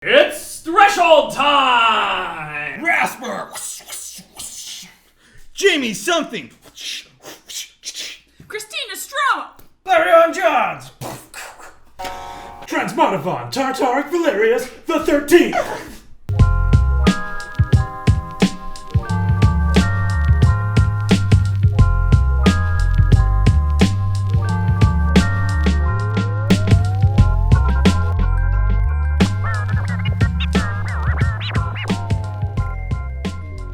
It's threshold time! Rasper! Jamie something! Christina Stroma! Clarion Johns! Transmodifon Tartaric Valerius the 13th!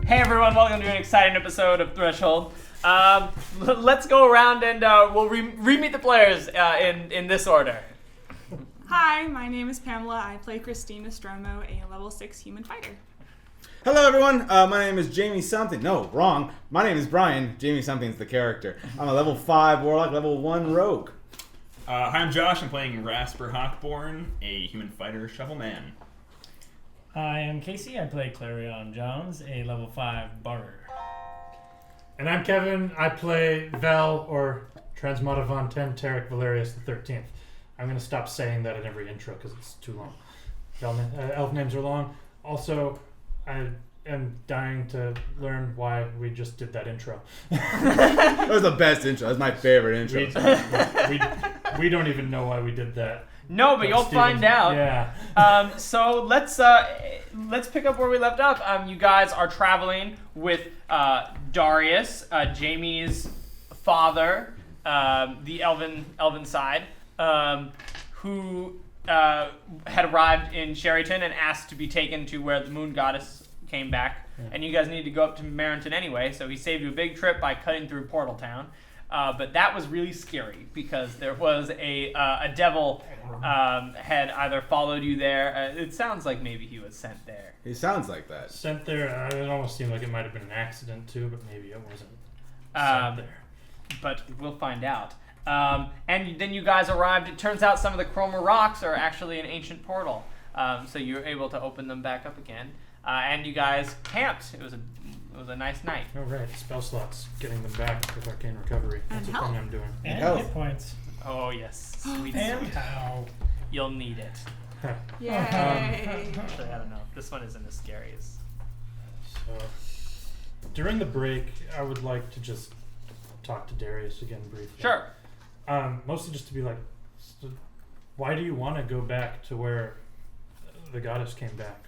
Hey everyone, welcome to an exciting episode of Threshold. Let's go around and we'll re-meet the players in this order. Hi, my name is Pamela. I play Christina Stromo, a level 6 human fighter. Hello everyone, my name is Jamie something. No, wrong. My name is Brian. Jamie something's the character. I'm a level 5 warlock, level 1 rogue. Hi, I'm Josh. I'm playing Rasper Hawkborne, a human fighter shovel man. Hi, I'm Casey. I play Clarion Jones, a level 5 barber. And I'm Kevin. I play Vel, or Transmodifon Tartaric Valerius the 13th. I'm going to stop saying that in every intro because it's too long. Elf names are long. Also, I am dying to learn why we just did that intro. That was the best intro. That's my favorite intro. We don't even know why we did that. No, but you'll find out. Yeah. So let's pick up where we left off. You guys are traveling with Darius, Jamie's father, the elven side, who had arrived in Sheraton and asked to be taken to where the moon goddess came back. Yeah. And you guys need to go up to Marinton anyway, so he saved you a big trip by cutting through Portal Town. But that was really scary because there was a devil had either followed you there. It sounds like maybe he was sent there. He sounds like that. Sent there, it almost seemed like it might have been an accident too, but maybe it wasn't sent there. But we'll find out. And then you guys arrived. It turns out some of the Chroma rocks are actually an ancient portal. So you're able to open them back up again. And you guys camped. It was a nice night. Oh, right. Spell slots. Getting them back with Arcane Recovery. That's a thing I'm doing. And health. hit points. Oh, yes. Sweet, And sweet. how? You'll need it. Yay! Actually, I don't know. This one isn't as scary as... So, during the break, I would like to just talk to Darius again briefly. Sure. Mostly just to be like, why do you want to go back to where the goddess came back?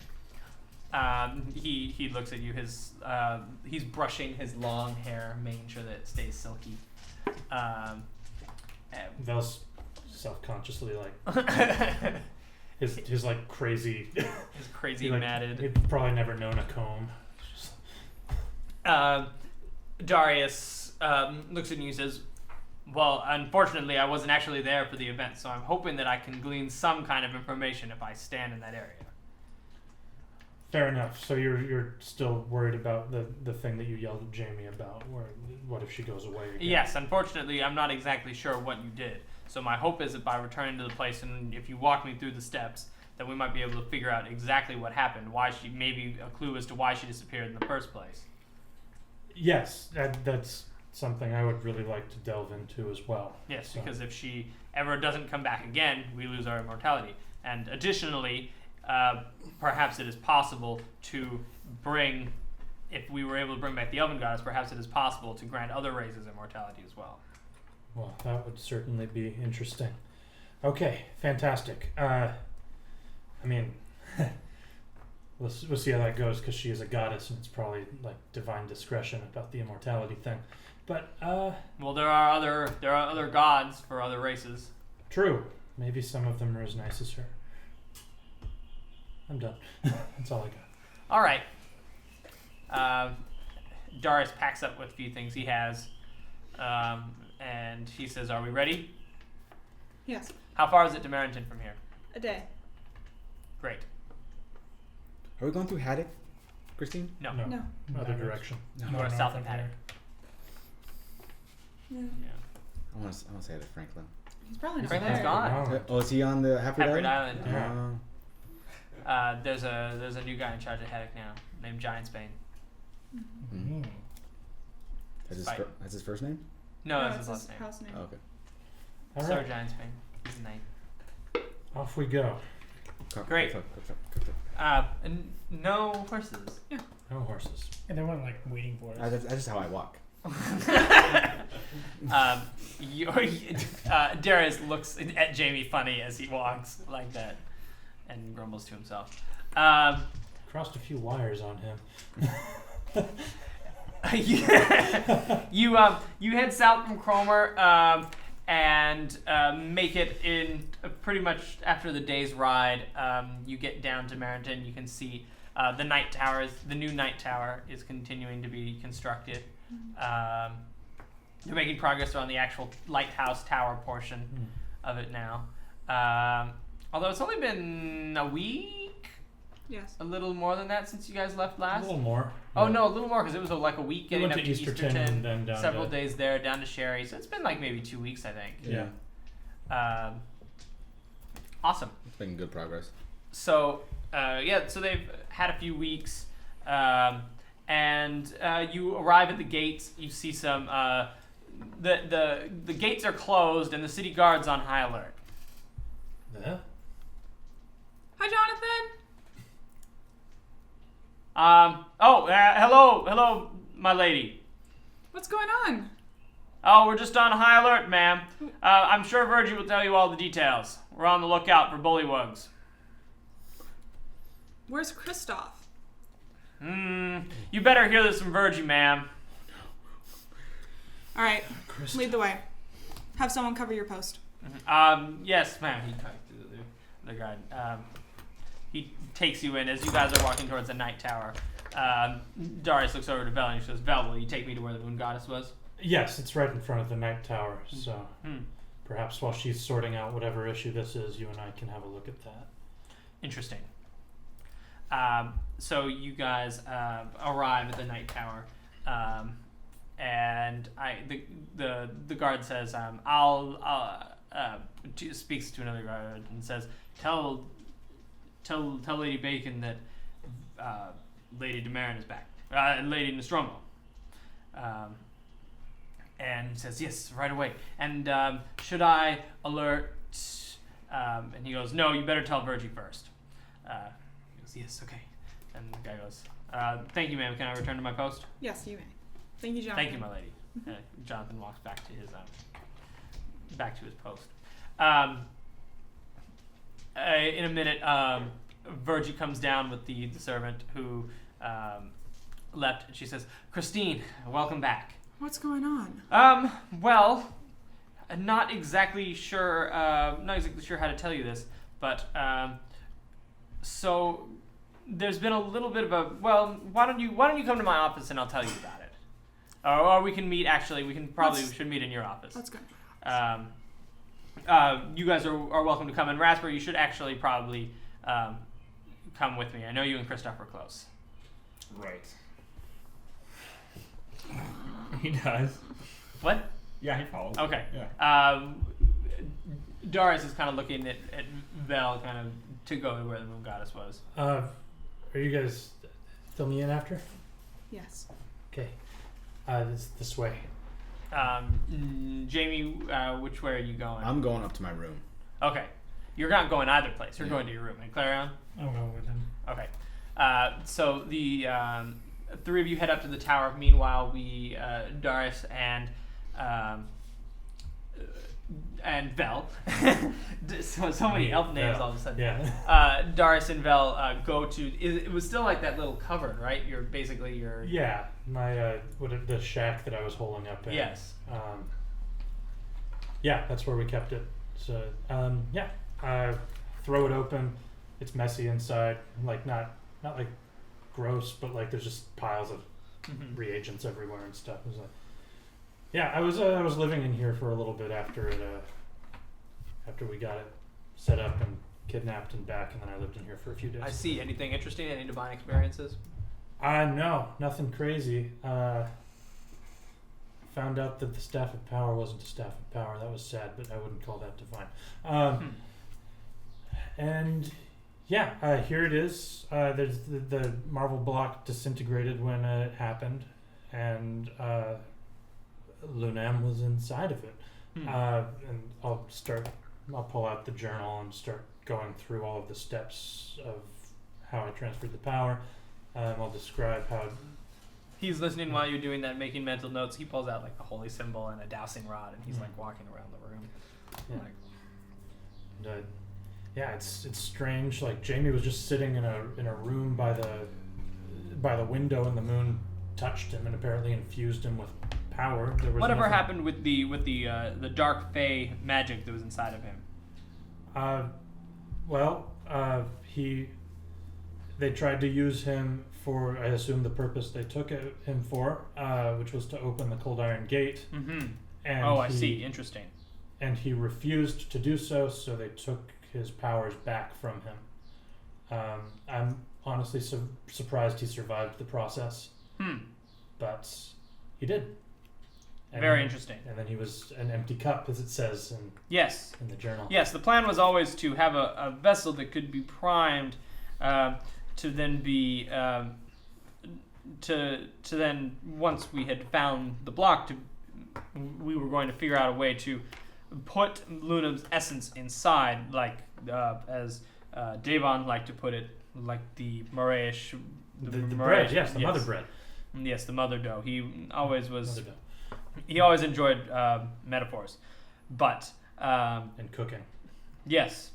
He looks at you. He's brushing his long hair, making sure that it stays silky. Vel's self-consciously like his like crazy. He's crazy matted. He'd probably never known a comb. Darius looks at you and says, "Well, unfortunately, I wasn't actually there for the event, so I'm hoping that I can glean some kind of information if I stand in that area." Fair enough. So you're still worried about the thing that you yelled at Jamie about, where what if she goes away again? Yes, unfortunately, I'm not exactly sure what you did. So my hope is that by returning to the place, and if you walk me through the steps, that we might be able to figure out exactly what happened, maybe a clue as to why she disappeared in the first place. Yes, that's something I would really like to delve into as well. Yes, because if she ever doesn't come back again, we lose our immortality. And additionally, perhaps it is possible to bring, if we were able to bring back the Elven Goddess, perhaps it is possible to grant other races immortality as well. Well, that would certainly be interesting. Okay, fantastic. I mean, we'll see how that goes because she is a goddess and it's probably like divine discretion about the immortality thing. But well, there are other gods for other races. True. Maybe some of them are as nice as her. I'm done. That's all I got. All right. Darius packs up with a few things he has, and he says, "Are we ready?" Yes. How far is it to Marinton from here? A day. Great. Are we going through Haddock, Christine? No. No. Other direction. You are south of Haddock. Yeah. Yeah. I want to say that Franklin. He's probably not Franklin's there. gone. Oh, is he on the Halfred Halfred Island? Island. Yeah. There's a new guy in charge of Haddock now, named Giantsbane. Mm-hmm. That's his first name? No, No, that's his it's last name. house name. Oh, okay. All Sir right. Giantsbane. He's a knight. Off we go. Great. Go. No horses. No horses. And they weren't like waiting for us. That's just how I walk. Darius looks at Jamie funny as he walks like that, and grumbles to himself. Crossed a few wires on him. You head south from Cromer and make it in pretty much after the day's ride. You get down to Marinton. You can see the night towers. The new night tower is continuing to be constructed. They're making progress on the actual lighthouse tower portion of it now. Although it's only been a week, Yes. a little more than that since you guys left A last. little more. Oh no, a little more because it was like a week We getting went up to to Easterton and then down several to... days there, down to Sherry. So it's been like maybe 2 weeks, I think. Yeah. Awesome. It's been good progress. So so they've had a few weeks, and you arrive at the gates. You see some the gates are closed and the city guard's on high alert. Yeah. Hi, Jonathan. Hello, my lady. What's going on? Oh, we're just on high alert, ma'am. I'm sure Virgie will tell you all the details. We're on the lookout for bullywugs. Where's Kristoff? You better hear this from Virgie, ma'am. All right, lead the way. Have someone cover your post. Yes, ma'am. He talks to the guard. He takes you in as you guys are walking towards the night tower. Darius looks over to Vel and he says, "Vel, will you take me to where the moon goddess was?" Yes, it's right in front of the night tower, so perhaps while she's sorting out whatever issue this is, you and I can have a look at that. Interesting. So you guys arrive at the night tower, and the guard says, speaks to another guard and says, "Tell Lady Bacon that Lady Demarin is back, Lady Nostromo." And says, "Yes, right away. And should I alert?" And he goes, "No, you better tell Virgie first." He goes, "Yes, okay." And the guy goes, "Thank you, ma'am. Can I return to my post?" Yes, you may. Thank you, Jonathan. "Thank you, my lady." Jonathan walks back to his post. In a minute, Virgie comes down with the servant who left, and she says, "Christine, welcome back." What's going on? Well, not exactly sure how to tell you this, but so there's been a little bit of a, well, why don't you come to my office and I'll tell you about it, or we can meet. Actually, we should meet in your office. Let's go. You guys are welcome to come, and Rasper, you should actually probably come with me. I know you and Kristoff are close. Right. He does. What? Yeah, he follows. Okay. Yeah. Darius is kind of looking at Vel, kind of to go to where the moon goddess was. Are you guys fill me in after? Yes. Okay. This way. Jamie, which way are you going? I'm going up to my room. Okay. You're not going either place. You're going to your room. And Clarion? I'll go with him. Okay. So the three of you head up to the tower. Meanwhile, Darius and Vel. so many elf names all of a sudden. Yeah. Darius and Vel go to. It was still like that little cupboard, right? Yeah. My the shack that I was holding up in. Yes. Yeah, that's where we kept it. So throw it open. It's messy inside. Like not like gross, but like there's just piles of reagents everywhere and stuff. It was like, yeah, I was living in here for a little bit after we got it set up and kidnapped and back, and then I lived in here for a few days. I see. Anything interesting? Any divine experiences? No, nothing crazy. Found out that the Staff of Power wasn't a Staff of Power. That was sad, but I wouldn't call that divine. And yeah, here it is. There's the Marvel block disintegrated when it happened, and Lunam was inside of it. And I'll pull out the journal and start going through all of the steps of how I transferred the power. I'll describe how. He's listening while you're doing that, making mental notes. He pulls out like a holy symbol and a dowsing rod, and he's like walking around the room. Yeah. And, yeah, it's strange. Like Jamie was just sitting in a room by the window, and the moon touched him and apparently infused him with power. There was Whatever nothing- happened with the dark fey magic that was inside of him? They tried to use him for, I assume, the purpose they took him for, which was to open the Cold Iron Gate. Mm-hmm. And I see. Interesting. And he refused to do so, so they took his powers back from him. I'm honestly surprised he survived the process. But he did. And Very then, interesting. And then he was an empty cup, as it says in the journal. Yes, the plan was always to have a vessel that could be primed to then be to then, once we had found the block, we were going to figure out a way to put Luna's essence inside, like as Davon liked to put it, like the Moreish, the bread, yes, the mother bread. Yes, the mother dough. He always was. Mother dough. He always enjoyed metaphors, but And cooking. yes.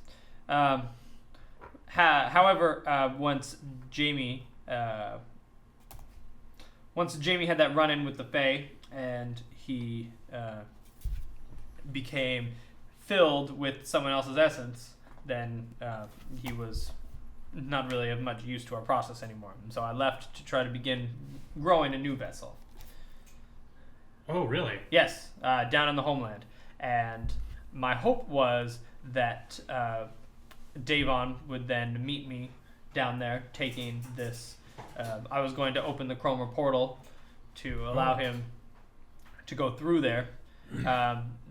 However, once Jamie had that run-in with the Fae, and he became filled with someone else's essence, then he was not really of much use to our process anymore. And so I left to try to begin growing a new vessel. Oh, really? Yes, down in the homeland. And my hope was that Davon would then meet me down there taking this. I was going to open the Chroma portal to allow him to go through there.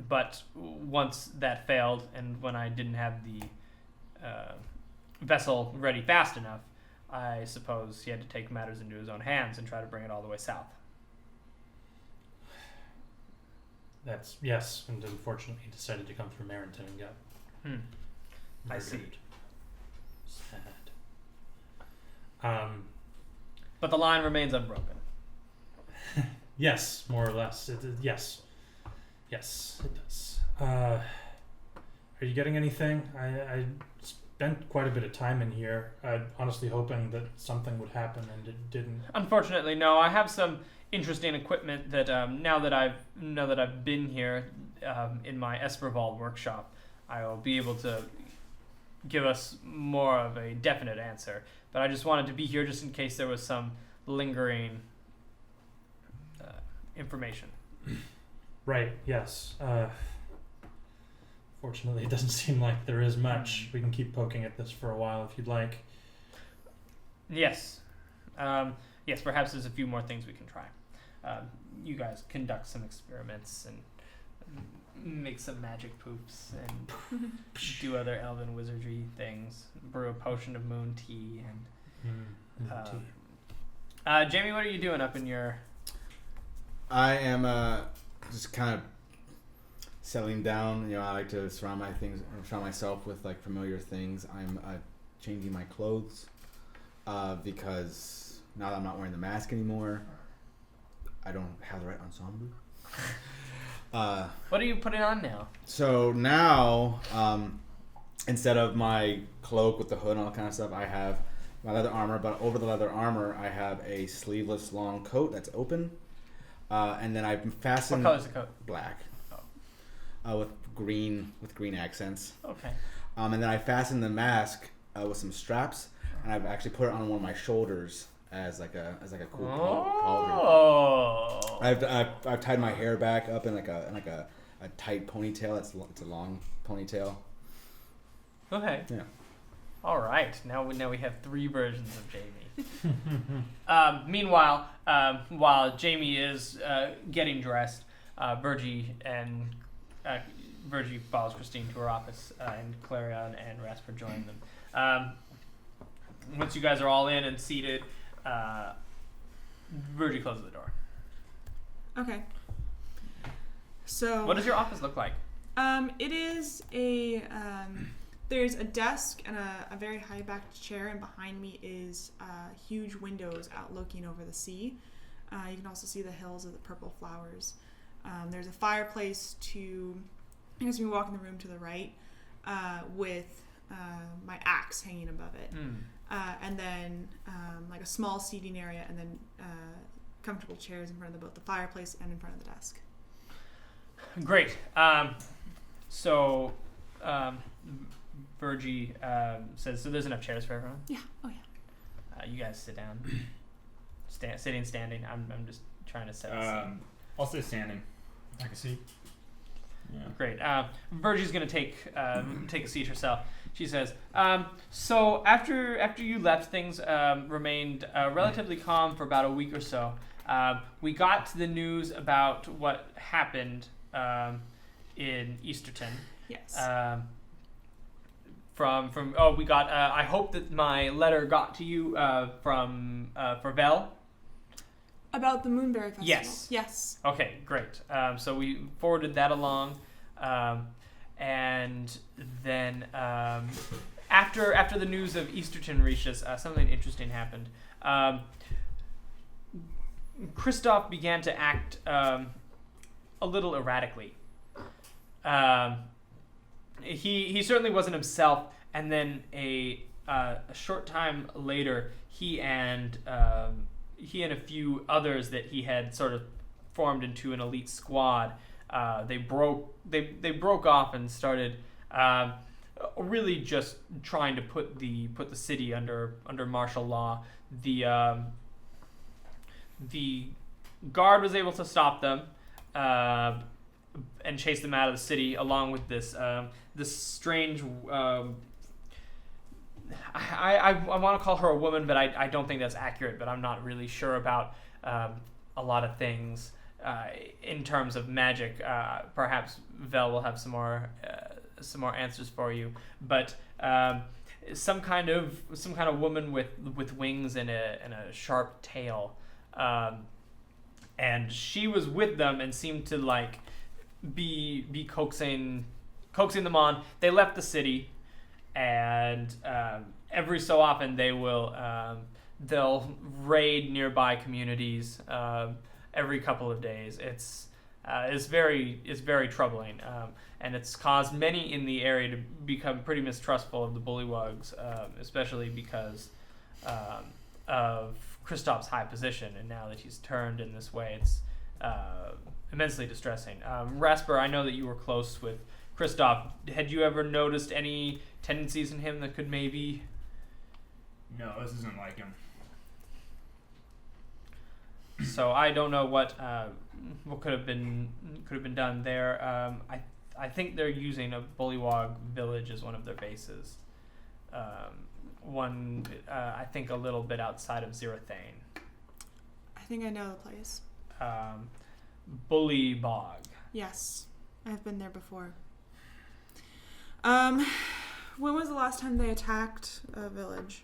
But once that failed, and when I didn't have the vessel ready fast enough, I suppose he had to take matters into his own hands and try to bring it all the way south. Yes, and unfortunately he decided to come through Marinton and got I see. murdered. Sad. But the line remains unbroken. Yes, more or less. Yes, it does. Are you getting anything? I spent quite a bit of time in here. Honestly hoping that something would happen, and it didn't. Unfortunately, no. I have some interesting equipment that now that I've been here in my Esperval workshop, I will be able to give us more of a definite answer. But I just wanted to be here just in case there was some lingering information. Right. Yes. Fortunately, it doesn't seem like there is much. We can keep poking at this for a while if you'd like. Yes. Yes, perhaps there's a few more things we can try. You guys conduct some experiments and make some magic poops and do other elven wizardry things. Brew a potion of moon tea and Jamie, what are you doing up in your... I am just kind of settling down. You know, I like to surround myself with like familiar things. I'm changing my clothes because now that I'm not wearing the mask anymore, I don't have the right ensemble. What are you putting on now? So now, instead of my cloak with the hood and all that kind of stuff, I have my leather armor. But over the leather armor, I have a sleeveless long coat that's open, and then I've fastened. What color's the coat? Black. With green accents. Okay. And then I fastened the mask with some straps, and I've actually put it on one of my shoulders as like a cool pauldron. I've tied my hair back up in like a tight ponytail. It's a long ponytail. Okay. Yeah. All right. Now we have three versions of Jamie. Meanwhile, while Jamie is getting dressed, Virgie follows Christine to her office, and Clarion and Rasper join them. Once you guys are all in and seated, Virgie closes the door. Okay. So What does your office look like? it is a There's a desk and a very high-backed chair, and behind me is huge windows outlooking over the sea. You can also see the hills of the purple flowers. There's a fireplace I guess we walk in the room to the right with my axe hanging above it. And then like a small seating area, and then comfortable chairs in front of both the fireplace and in front of the desk. Great. So Virgie says, so there's enough chairs for everyone? Yeah. Oh, yeah. You guys sit down. Sitting, standing. I'm just trying to set the scene. I'll stay standing. I can see. Yeah. Great. Virgie's gonna take a seat herself. She says, so after you left, things remained relatively calm for about a week or so. We got the news about what happened in Easterton. Yes. We got. I hope that my letter got to you for Vel. About the Moonberry Festival. Yes. Yes. Okay, great. So we forwarded that along, and then after the news of Easterton reached us, something interesting happened. Kristoff began to act a little erratically. He certainly wasn't himself, and then a short time later, he and a few others that he had sort of formed into an elite squad, they broke off and started really just trying to put the city under martial law. The guard was able to stop them and chase them out of the city, along with this strange. I want to call her a woman, but I don't think that's accurate. But I'm not really sure about a lot of things in terms of magic. Perhaps Vel will have some more answers for you. But some kind of woman with wings and a sharp tail, and she was with them and seemed to be coaxing them on. They left the city. And every so often they'll raid nearby communities every couple of days. It's very troubling, and it's caused many in the area to become pretty mistrustful of the bullywugs, especially because of Kristoff's high position. And now that he's turned in this way, it's immensely distressing. Rasper, I know that you were close with Kristoff. Had you ever noticed any tendencies in him that could maybe... No, this isn't like him. So I don't know what could have been done there. I think they're using a Bullywog village as one of their bases. I think a little bit outside of Zirathane. I think I know the place. Bully Bog. Yes, I've been there before. When was the last time they attacked a village?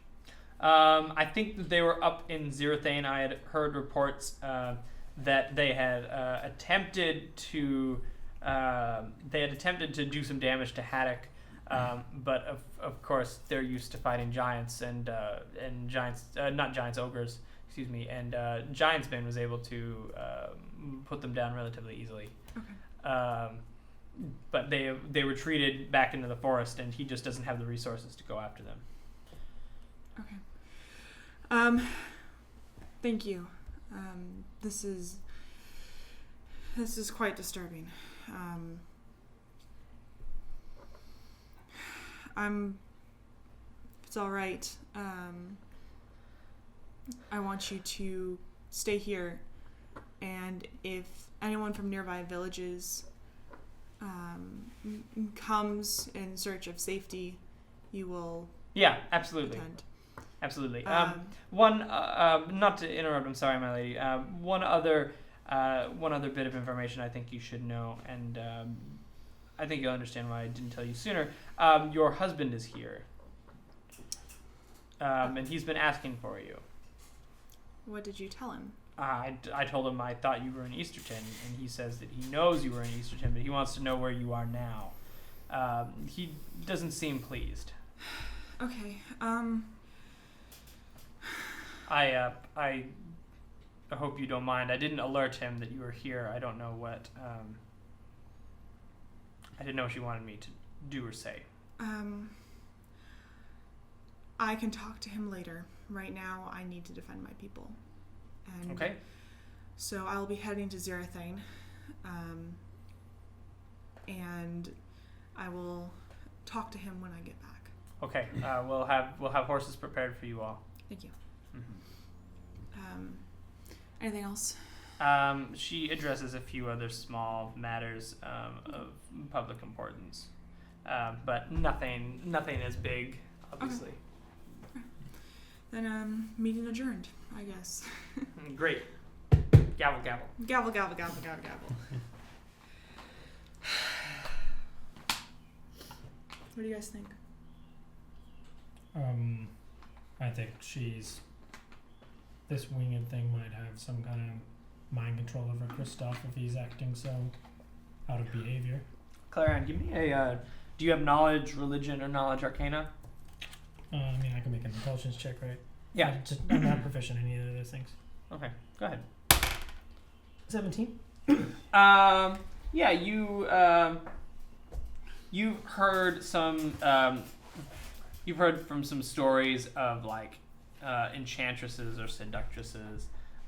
I think that they were up in Zirathane. I had heard reports that they had attempted to do some damage to Haddock, but of course they're used to fighting giants and giants, not giants, ogres, excuse me, and Giantsman was able to put them down relatively easily. Okay. But they retreated back into the forest, and he just doesn't have the resources to go after them. Okay. Thank you. This is quite disturbing. If it's all right, I want you to stay here, and if anyone from nearby villages comes in search of safety, you will absolutely attend. Absolutely. Not to interrupt, I'm sorry, my lady. One other bit of information I think you should know, and I think you'll understand why I didn't tell you sooner. Your husband is here, and he's been asking for you. What did you tell him? I told him I thought you were in Easterton, and he says that he knows you were in Easterton, but he wants to know where you are now. He doesn't seem pleased. Okay. I hope you don't mind. I didn't alert him that you were here. I don't know what. I didn't know what you wanted me to do or say. I can talk to him later. Right now, I need to defend my people. And Okay. So I'll be heading to Zerathane, and I will talk to him when I get back. Okay. We'll have horses prepared for you all. Thank you. Mm-hmm. Anything else? She addresses a few other small matters of public importance, but nothing as big, obviously. Okay. Then meeting adjourned, I guess. Great. Gavel, gavel. Gavel, gavel, gavel, gavel, gavel. What do you guys think? I think this winged thing might have some kind of mind control over Kristoff if he's acting so out of behavior. Clarion, give me a. Do you have knowledge, religion, or knowledge arcana? I mean, I can make an intelligence check, right? Yeah. I'm not proficient in either of those things. Okay. Go ahead. 17. Yeah. You've heard some. You've heard from some stories of like enchantresses or seductresses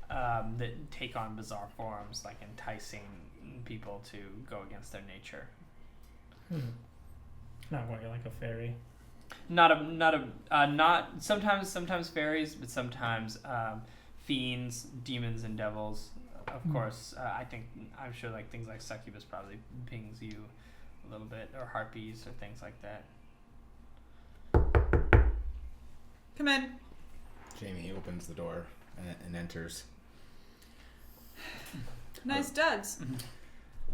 that take on bizarre forms, like enticing people to go against their nature. Not quite like a fairy. Not sometimes fairies, but sometimes fiends, demons, and devils. Of course, I'm sure like things like succubus probably pings you a little bit, or harpies or things like that. Come in. Jamie opens the door and enters. Nice duds.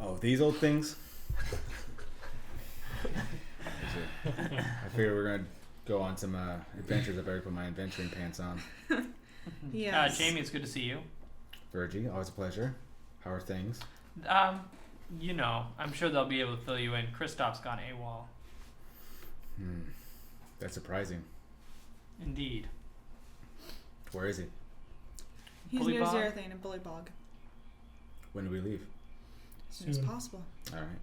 Oh, these old things? I figure we're going to go on some adventures. I better put my adventuring pants on. Yes. Jamie, it's good to see you. Virgie, always a pleasure. How are things? I'm sure they'll be able to fill you in. Kristoff's gone AWOL. That's surprising. Indeed. Where is he? He's Bully near Bog? Zerathane and Bully Bog. When do we leave? As soon as Soon. possible. All right.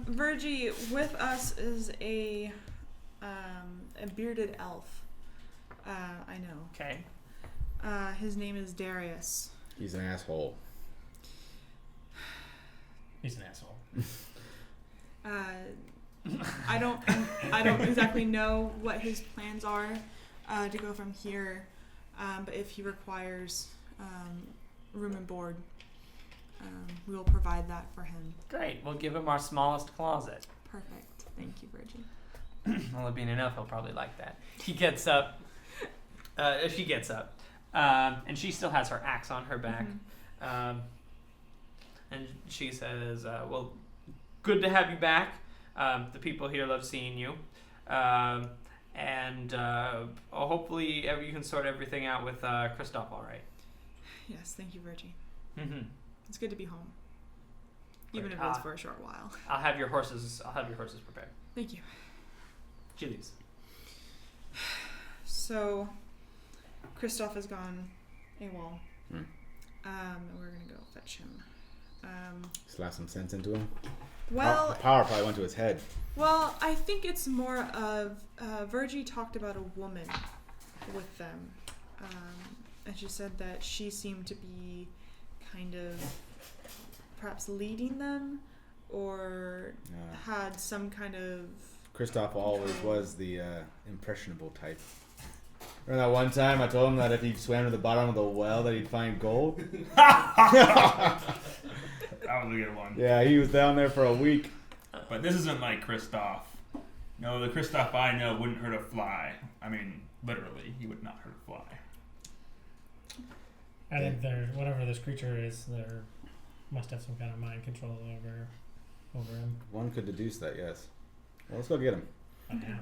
Virgie, with us is a bearded elf. I know. Okay. His name is Darius. He's an asshole. He's an asshole. I don't exactly know what his plans are to go from here, but if he requires room and board, we will provide that for him. Great. We'll give him our smallest closet. Perfect. Thank you, Virgie. Well, it being enough, he'll probably like that. He gets up. She gets up. And she still has her axe on her back. Mhm. And she says, well, good to have you back. The people here love seeing you. And hopefully you can sort everything out with Kristoff all right. Yes, thank you, Virgie. Mm-hmm. It's good to be home, even Great. if it's for a short while. I'll have your horses prepared. Thank you. She leaves. So, Kristoff has gone AWOL. Hmm. And we're gonna go fetch him. Slap some sense into him. Well, The power probably went to his head. Well, I think it's more of Virgie talked about a woman with them, and she said that she seemed to be kind of perhaps leading them, or had some kind of. Kristoff always was the impressionable type. Remember that one time I told him that if he swam to the bottom of the well that he'd find gold? That was a good one. Yeah, he was down there for a week. But this isn't like Kristoff. No, the Kristoff I know wouldn't hurt a fly. I mean, literally, he would not hurt a fly. I think whatever this creature is, there must have some kind of mind control over him. One could deduce that, yes. Well, let's go get him. Yeah.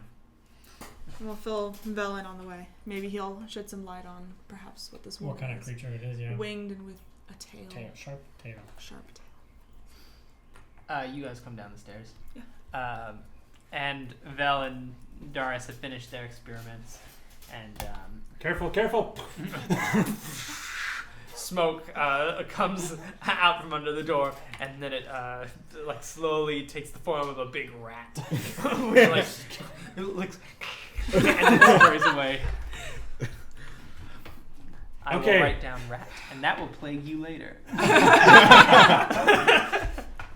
We'll fill Vel in on the way. Maybe he'll shed some light on perhaps what this What woman kind of is. creature it is, yeah. Winged and with a tail. Sharp tail. Sharp tail. You guys come down the stairs. Yeah. And Vel and Darius have finished their experiments, and Careful. smoke comes out from under the door, and then it like slowly takes the form of a big rat. Like, it looks, and then scurries away. I will write down rat, and that will plague you later.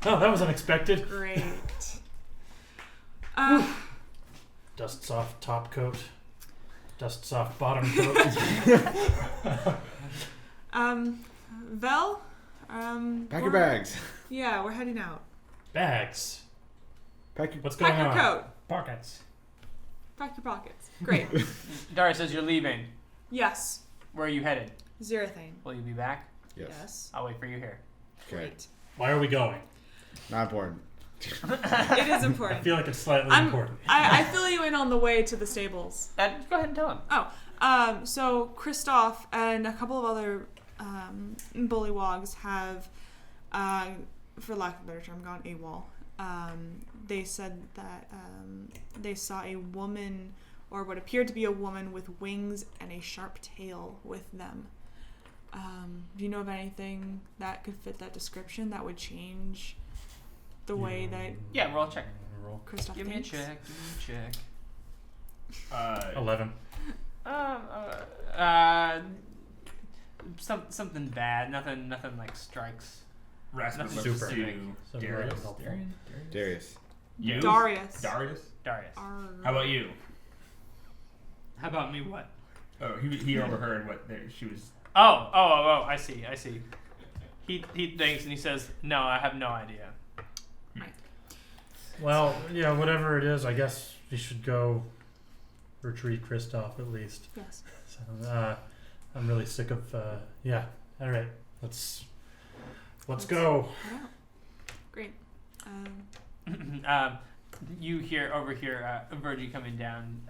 Oh, that was unexpected. Great. Dusts off top coat. Dusts off bottom coat. Vel. Pack your bags. Yeah, we're heading out. Bags. Pack your. What's going Pack your on? coat. Pockets. Pack your pockets. Great. Darius says you're leaving. Yes. Where are you headed? Zerathane. Will you be back? Yes. I'll wait for you here. Okay. Great. Why are we going? Not important. It is I important. feel like it's slightly important. I fill you in on the way to the stables. Go ahead and tell him. So Kristoff and a couple of other bullywogs have, for lack of a better term, gone AWOL. They said that they saw a woman, or what appeared to be a woman with wings and a sharp tail with them. Do you know of anything that could fit that description that would change the way that Yeah, roll a check. Kristoff Give me a thinks? check. Give me a check. 11. Something bad. Nothing like strikes. Rasmus Nothing looks specific. to Darius. Darius. You? Darius. Darius? Darius. How about you? How about me? What? Oh, he overheard what she was. Oh! I see. He thinks and he says, "No, I have no idea." Well, yeah, whatever it is, I guess we should go retrieve Kristoff at least. Yes. So, I'm really sick of. Yeah. All right. Let's go. Yeah. Great. You overhear Virgie coming down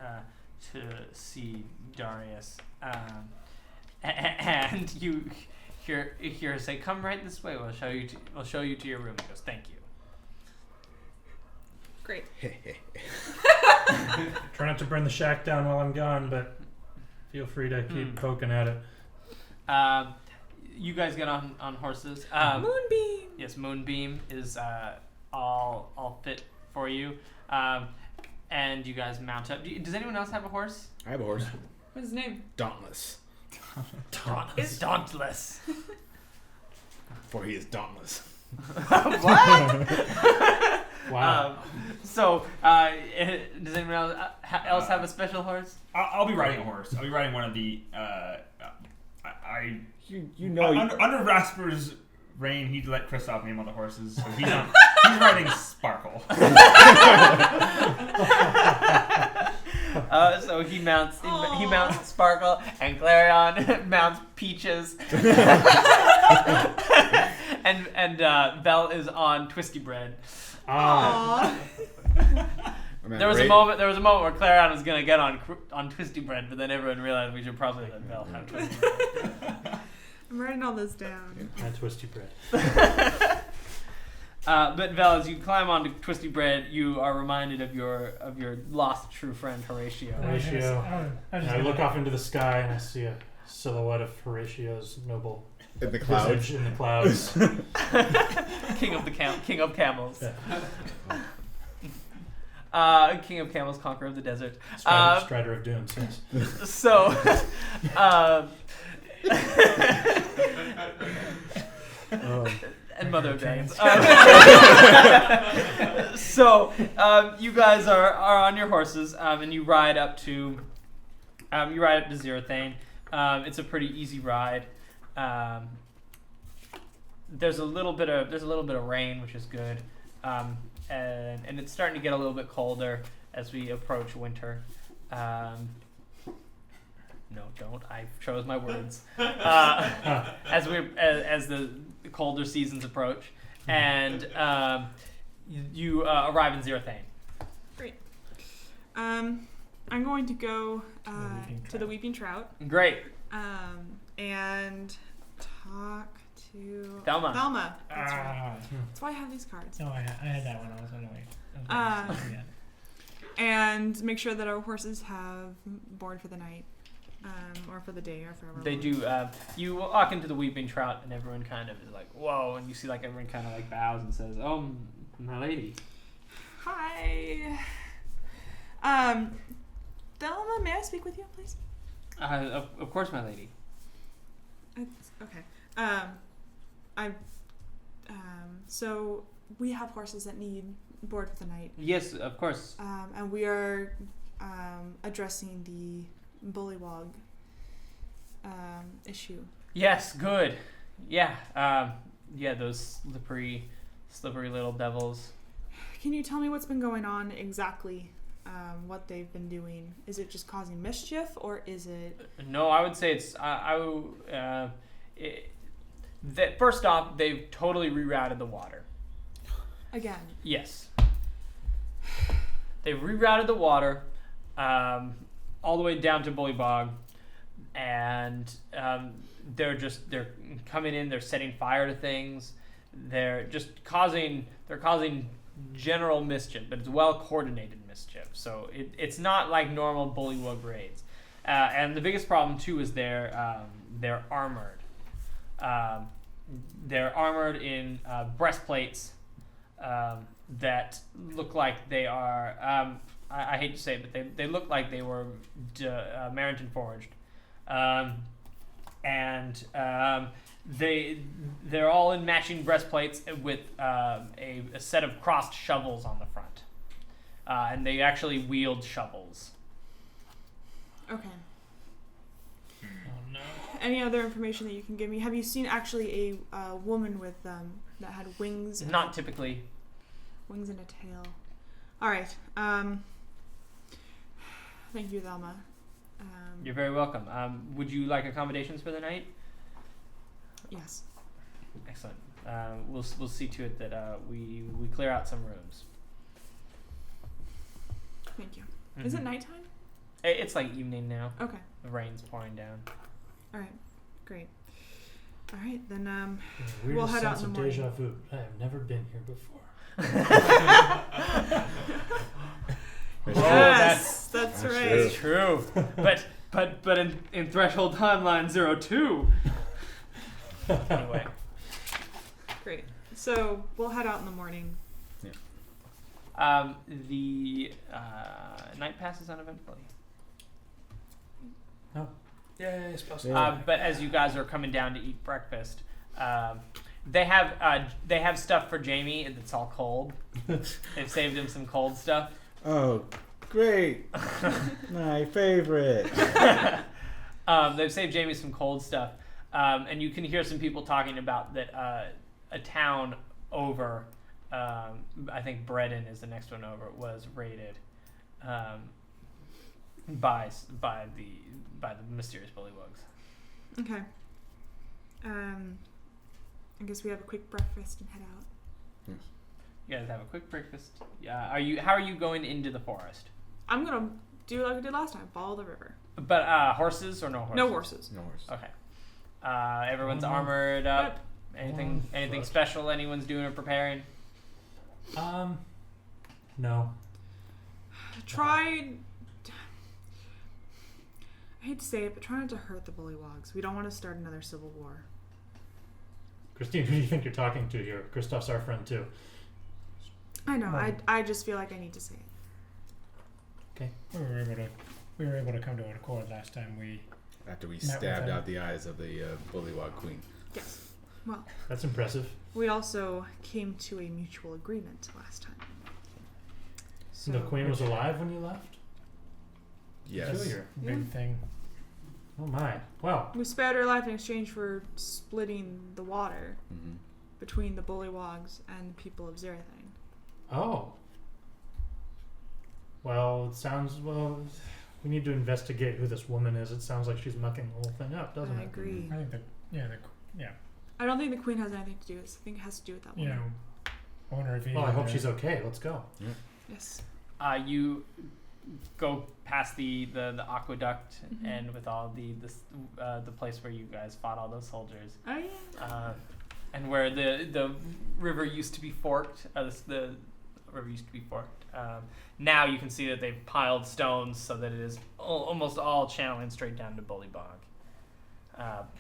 to see Darius, and you hear her say, "Come right this way. We'll show you to your room." He goes, "Thank you." Great. Try not to burn the shack down while I'm gone, but feel free to keep poking at it. You guys get on horses. Moonbeam. Yes, Moonbeam is all fit for you, and you guys mount up. Does anyone else have a horse? I have a horse. What's his name? Dauntless. Dauntless. For he is dauntless. What? Wow. Does anyone else have a special horse? I'll be riding a horse. I'll be riding one of the. You know. Under Rasper's reign, he'd let Kristoff name all the horses, so he's riding Sparkle. So he mounts Sparkle, and Clarion mounts Peaches, and Belle is on Twisty Bread. Aww. There was a moment where Clarion was gonna get on Twisty Bread, but then everyone realized we should probably let Belle have Twisty Bread. I'm writing all this down. And Twisty Bread. But Vel, as you climb onto Twisty Bread, you are reminded of your lost true friend Horatio. Horatio. I look off into the sky and I see a silhouette of Horatio's noble In the clouds. visage in the clouds. King of camels. Yeah. King of camels, conqueror of the desert. Strider of Dunes, yes. So, and mother of dragons. So you guys are on your horses, and you ride up to Zerathane. It's a pretty easy ride. There's a little bit of rain, which is good, and it's starting to get a little bit colder as we approach winter. No, don't. I chose my words. As the colder seasons approach, and you arrive in Zerathane. Great. I'm going to go to the Weeping Trout. Great. And talk to Thelma. Thelma. That's right. Ah. That's why I have these cards. No, I had that one. I was annoyed. Yeah. And make sure that our horses have board for the night, or for the day, or forever. They do. You walk into the Weeping Trout, and everyone kind of is like, "Whoa!" And you see like everyone kind of like bows and says, "Oh, my lady." Hi. Thelma, may I speak with you, please? Of course, my lady. It's, okay. So we have horses that need board for the night. Yes, of course. And we are addressing the bullywog issue. Yes, good. Yeah. Yeah, those slippery little devils. Can you tell me what's been going on exactly? What they've been doing? Is it just causing mischief, or is it? No, I would say it's. First off, they've totally rerouted the water. Again. Yes. They've rerouted the water all the way down to Bullybog, and they're coming in. They're setting fire to things. They're just causing general mischief, but it's well coordinated mischief. So it's not like normal bullywug raids. And the biggest problem too is they're armored. They're armored in breastplates that look like they are. I hate to say it, but they look like they were Marinton forged, and they're all in matching breastplates with a set of crossed shovels on the front, and they actually wield shovels. Okay. Oh no. Any other information that you can give me? Have you seen actually a woman with that had wings? Not typically. Wings and a tail. All right. Thank you, Thelma. You're very welcome. Would you like accommodations for the night? Yes. Excellent. We'll see to it that we clear out some rooms. Thank you. Is it nighttime? It's like evening now. Okay. The rain's pouring down. All right. Great. All right, then Weirdest we'll head out sense in of the morning. deja vu. I have never been here before. Yes, that's right. It's true. but in Threshold Timeline 02. Anyway. Great. So we'll head out in the morning. The night passes uneventfully. Oh. Yay, supposed to. But as you guys are coming down to eat breakfast, they have stuff for Jamie that's all cold. They've saved him some cold stuff. Oh, great! My favorite. They've saved Jamie some cold stuff, and you can hear some people talking about that a town over, I think Bredon is the next one over, was raided by the mysterious bullywugs. Okay. I guess we have a quick breakfast and head out. Yes. You guys have a quick breakfast. How are you going into the forest? I'm gonna do like I did last time. Follow the river. But horses or no horses? No horses. No worries. Okay. Everyone's armored up. Anything special anyone's doing or preparing? No. Try. I hate to say it, but try not to hurt the bullywogs. We don't want to start another civil war. Christine, who do you think you're talking to here? Christoph's our friend too. I know. No. I just feel like I need to say it. Okay. We were able to come to an accord last time we. After we Met with stabbed them. out the eyes of the bullywog queen. Yes. Well, That's impressive. we also came to a mutual agreement last time. So The queen was alive when you left? Yes. Peculiar. Big Yeah. thing. Oh my. Wow. we spared her life in exchange for splitting the water Mm-hmm. between the bullywogs and the people of Zerathane. Oh. Well, we need to investigate who this woman is. It sounds like she's mucking the whole thing up, doesn't I it? agree. I think I don't think the queen has anything to do with this. I think it has to do with that you woman. know, I wonder if he. Well, I hope she's okay. Let's go. Yes. You go past the aqueduct and with all the place where you guys fought all those soldiers. Oh yeah. And where the river used to be forked. The river used to be forked. Now you can see that they've piled stones so that it is almost all channeling straight down to Bullybog.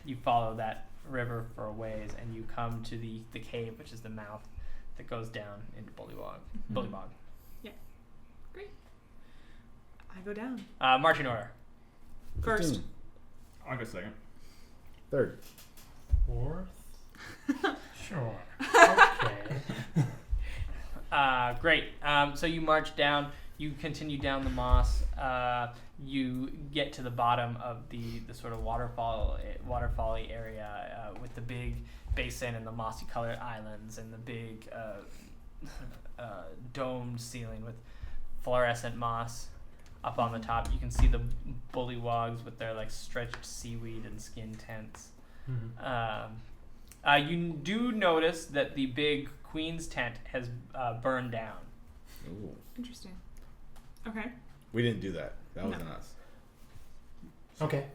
You follow that river for a ways, and you come to the cave, which is the mouth that goes down into Bullybog. Bullybog. Yeah. Great. I go down. Marching order. First. 15. I'll go second. Third. Fourth. Sure. Okay. Great. So you march down. You continue down the moss. You get to the bottom of the sort of waterfall-y area with the big basin and the mossy-colored islands and the big domed ceiling with fluorescent moss up on the top. You can see the bullywogs with their like stretched seaweed and skin tents. You do notice that the big queen's tent has burned down. Ooh. Interesting. Okay. We didn't do that. That wasn't us. Okay.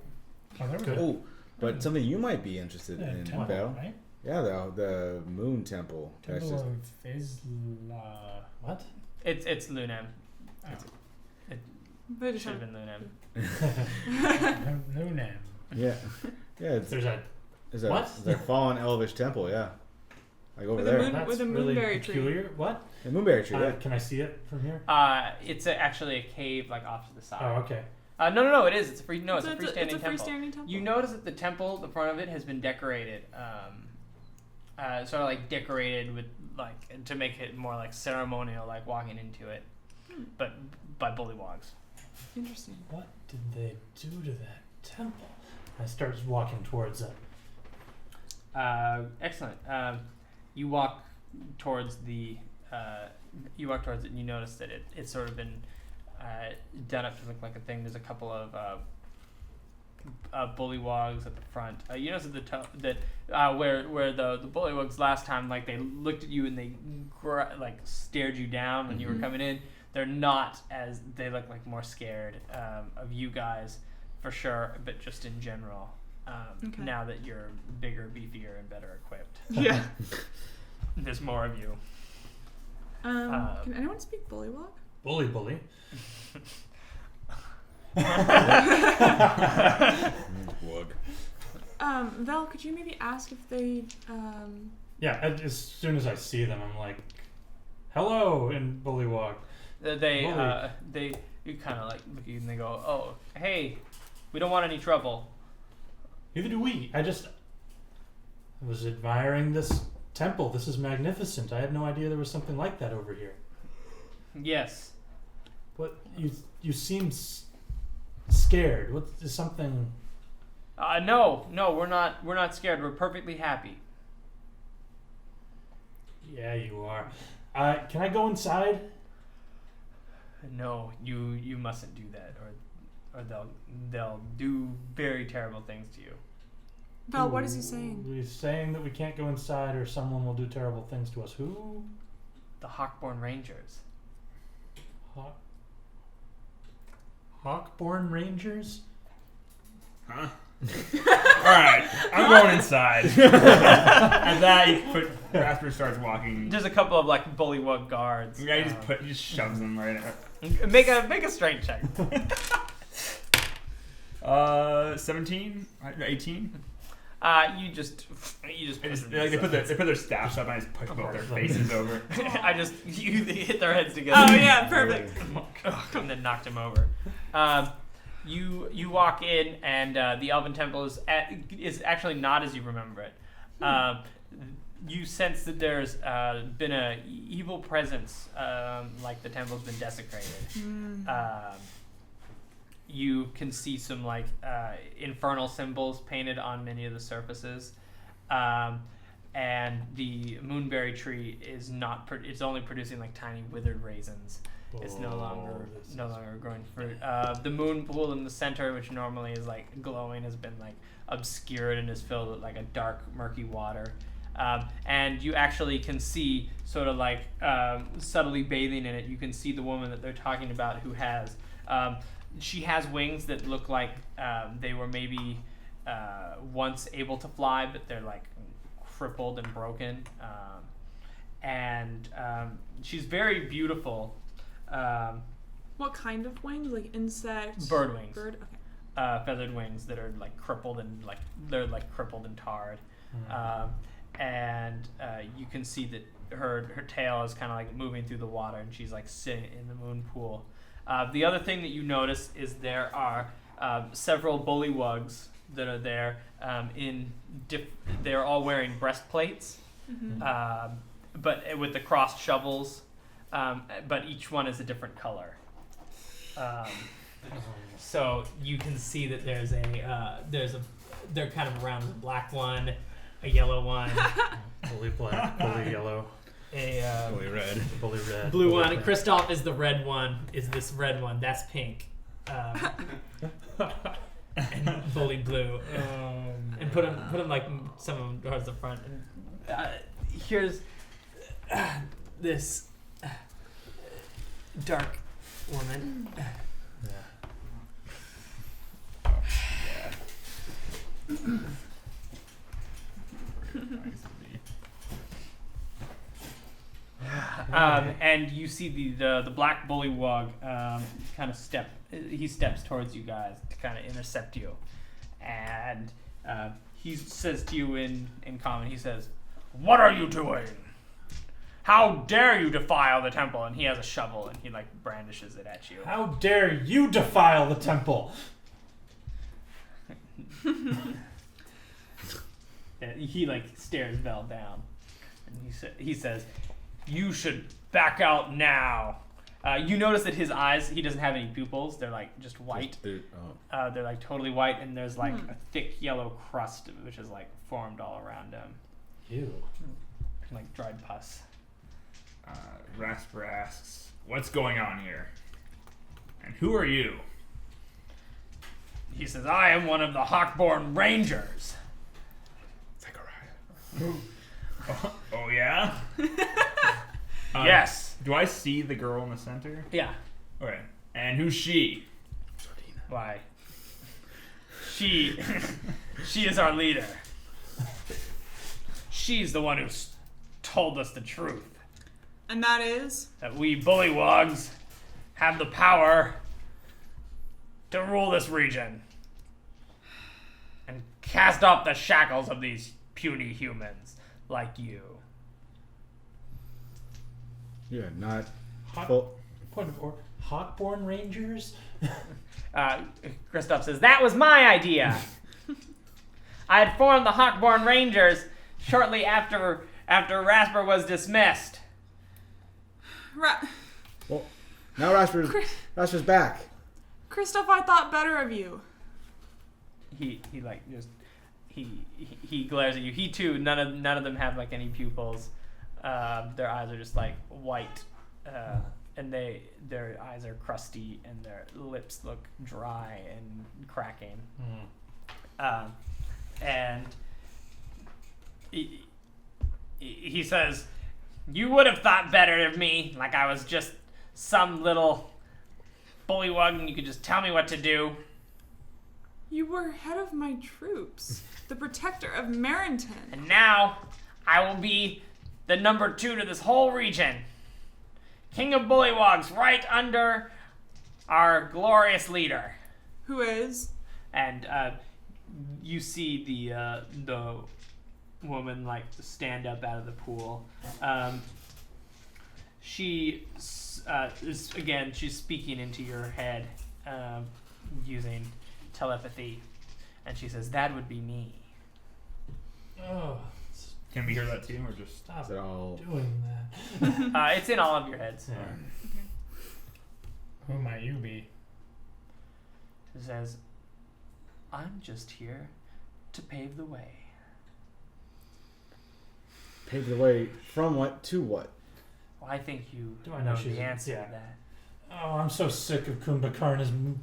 Oh, there we Good. go. Oh, but something you might be interested Yeah, in, temple, Belle. right? Yeah, the moon temple. That's Temple just of Isla. What? It's Lunam. But Should have been Lunam. Lunam. yeah, yeah. There's a It's a what? It's a fallen elvish temple. Yeah, like over With a there. moon- that's with a really moonberry tree. peculiar. What? The moonberry tree. Yeah. Can I see it from here? It's actually a cave like off to the side. Oh, okay. No, it is. It's a free. No, it's a It's freestanding a temple. freestanding temple. You notice that the temple, the front of it, has been decorated, sort of like decorated with like to make it more like ceremonial, like walking into it, but by bullywogs. Interesting. What did they do to that temple? I start walking towards it. Excellent. You walk towards the. You walk towards it, and you notice that it's sort of been done up to look like a thing. There's a couple of bullywogs at the front. You notice that where the bullywogs last time, like they looked at you and they like stared you down when you were coming in. They're not as they look like more scared of you guys for sure, but just in general. Okay. Now that you're bigger, beefier, and better equipped, Yeah. there's more of you. Can anyone speak bullywog? Bully. Wug. Val, could you maybe ask if they Yeah, as soon as I see them, I'm like, hello, in bullywog. You kind of like look at you and they go, "Oh, hey, we don't want any trouble." Neither do we. I was admiring this temple. This is magnificent. I had no idea there was something like that over here. Yes. What you seem scared. What is something? No, we're not scared. We're perfectly happy. Yeah, you are. Can I go inside? No, you mustn't do that, or they'll do very terrible things to you. Val, what is he saying? He's saying that we can't go inside, or someone will do terrible things to us. Who? The Hawkborne Rangers. Hawkborne Rangers? Huh? Alright, I'm going inside. And that, Rasper starts walking. There's a couple of like bullywug guards. Yeah, he just shoves them right at Make a strength check. 17? 18? You just They put their staffs up and I just push both their faces over. you hit their heads together. Oh yeah, perfect. And then knocked him over. You walk in and the Elven Temple is actually not as you remember it. You sense that there's been a evil presence, like the temple's been desecrated. You can see some like infernal symbols painted on many of the surfaces, and the moonberry tree is not. It's only producing like tiny withered raisins. It's no longer growing fruit. The moon pool in the center, which normally is like glowing, has been like obscured and is filled with like a dark, murky water. And you actually can see sort of like subtly bathing in it. You can see the woman that they're talking about who has She has wings that look like they were maybe once able to fly, but they're like crippled and broken. And she's very beautiful. What kind of wings? Like insect? Bird wings. Bird? Okay. Feathered wings that are like crippled and they're crippled and tarred. And you can see that her tail is kind of like moving through the water, and she's like sitting in the moon pool. The other thing that you notice is there are several bullywugs that are there. They're all wearing breastplates, but with the crossed shovels. But each one is a different color. So you can see that they're kind of around a black one, a yellow one, Bully black, bully yellow, Bully red. bully red, blue bully one. black. Christoph is the red one. Is this red one? That's pink. And bully blue. And put them like some of them towards the front. And here's this dark woman. And you see the black bullywug kind of steps towards you guys to kind of intercept you, and he says to you in common, he says, "What are you doing? How dare you defile the temple?" And he has a shovel and he like brandishes it at you. How dare you defile the temple? And he like stares Vel down, and he says, "You should back out now." You notice that his eyes, he doesn't have any pupils. They're like just white. They're like totally white, and there's like a thick yellow crust which is like formed all around him. Ew. Like dried pus. Rasper asks, "What's going on here? And who are you?" He says, "I am one of the Hawkborne Rangers." Oh yeah? Yes. Do I see the girl in the center? Yeah. Okay. And who's she? Why? She is our leader. She's the one who told us the truth. And that is? That we bullywugs have the power to rule this region and cast off the shackles of these puny humans like you. Yeah, not Hawk- full. Point of order. Hawkborne Rangers? Christoph says, "That was my idea. I had formed the Hawkborne Rangers shortly after Rasper was dismissed." Well, now Rasper's back. Christoph, I thought better of you. He like just he glares at you. He too. None of them have like any pupils. Their eyes are just like white, and their eyes are crusty, and their lips look dry and cracking. And he says, "You would have thought better of me, like I was just some little bullywug and you could just tell me what to do." You were head of my troops, the protector of Marinton. And now I will be the number 2 to this whole region. King of Bullywugs, right under our glorious leader. Who is? And you see the woman like stand up out of the pool. She's speaking into your head using telepathy, and she says, "That would be me." Oh, Can we hear that too, or just... stop Is it all? doing that. It's in all of your heads. Yeah. Who might you be? She says, "I'm just here to pave the way." Paved the way from what to what? Well, I think you Do I know know she's- the answer yeah. to that. Oh, I'm so sick of Kumbhakar and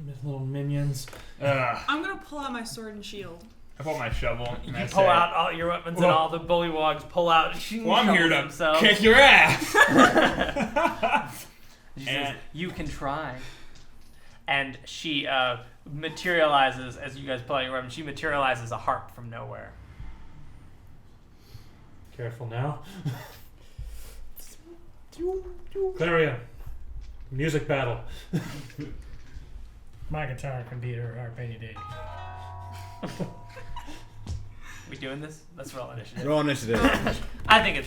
his little minions. I'm gonna pull out my sword and shield. I pull my shovel. You and I pull say, out all your weapons, and Well- all the bullywugs pull out. "Well, I'm here to themselves. kick your ass." She says, And- "You can try." and she materializes as you guys pull out your weapon. She materializes a harp from nowhere. Careful now. Clarion. Music battle. My guitar can beat her harp any day. We doing this? Let's roll initiative. Roll initiative. I think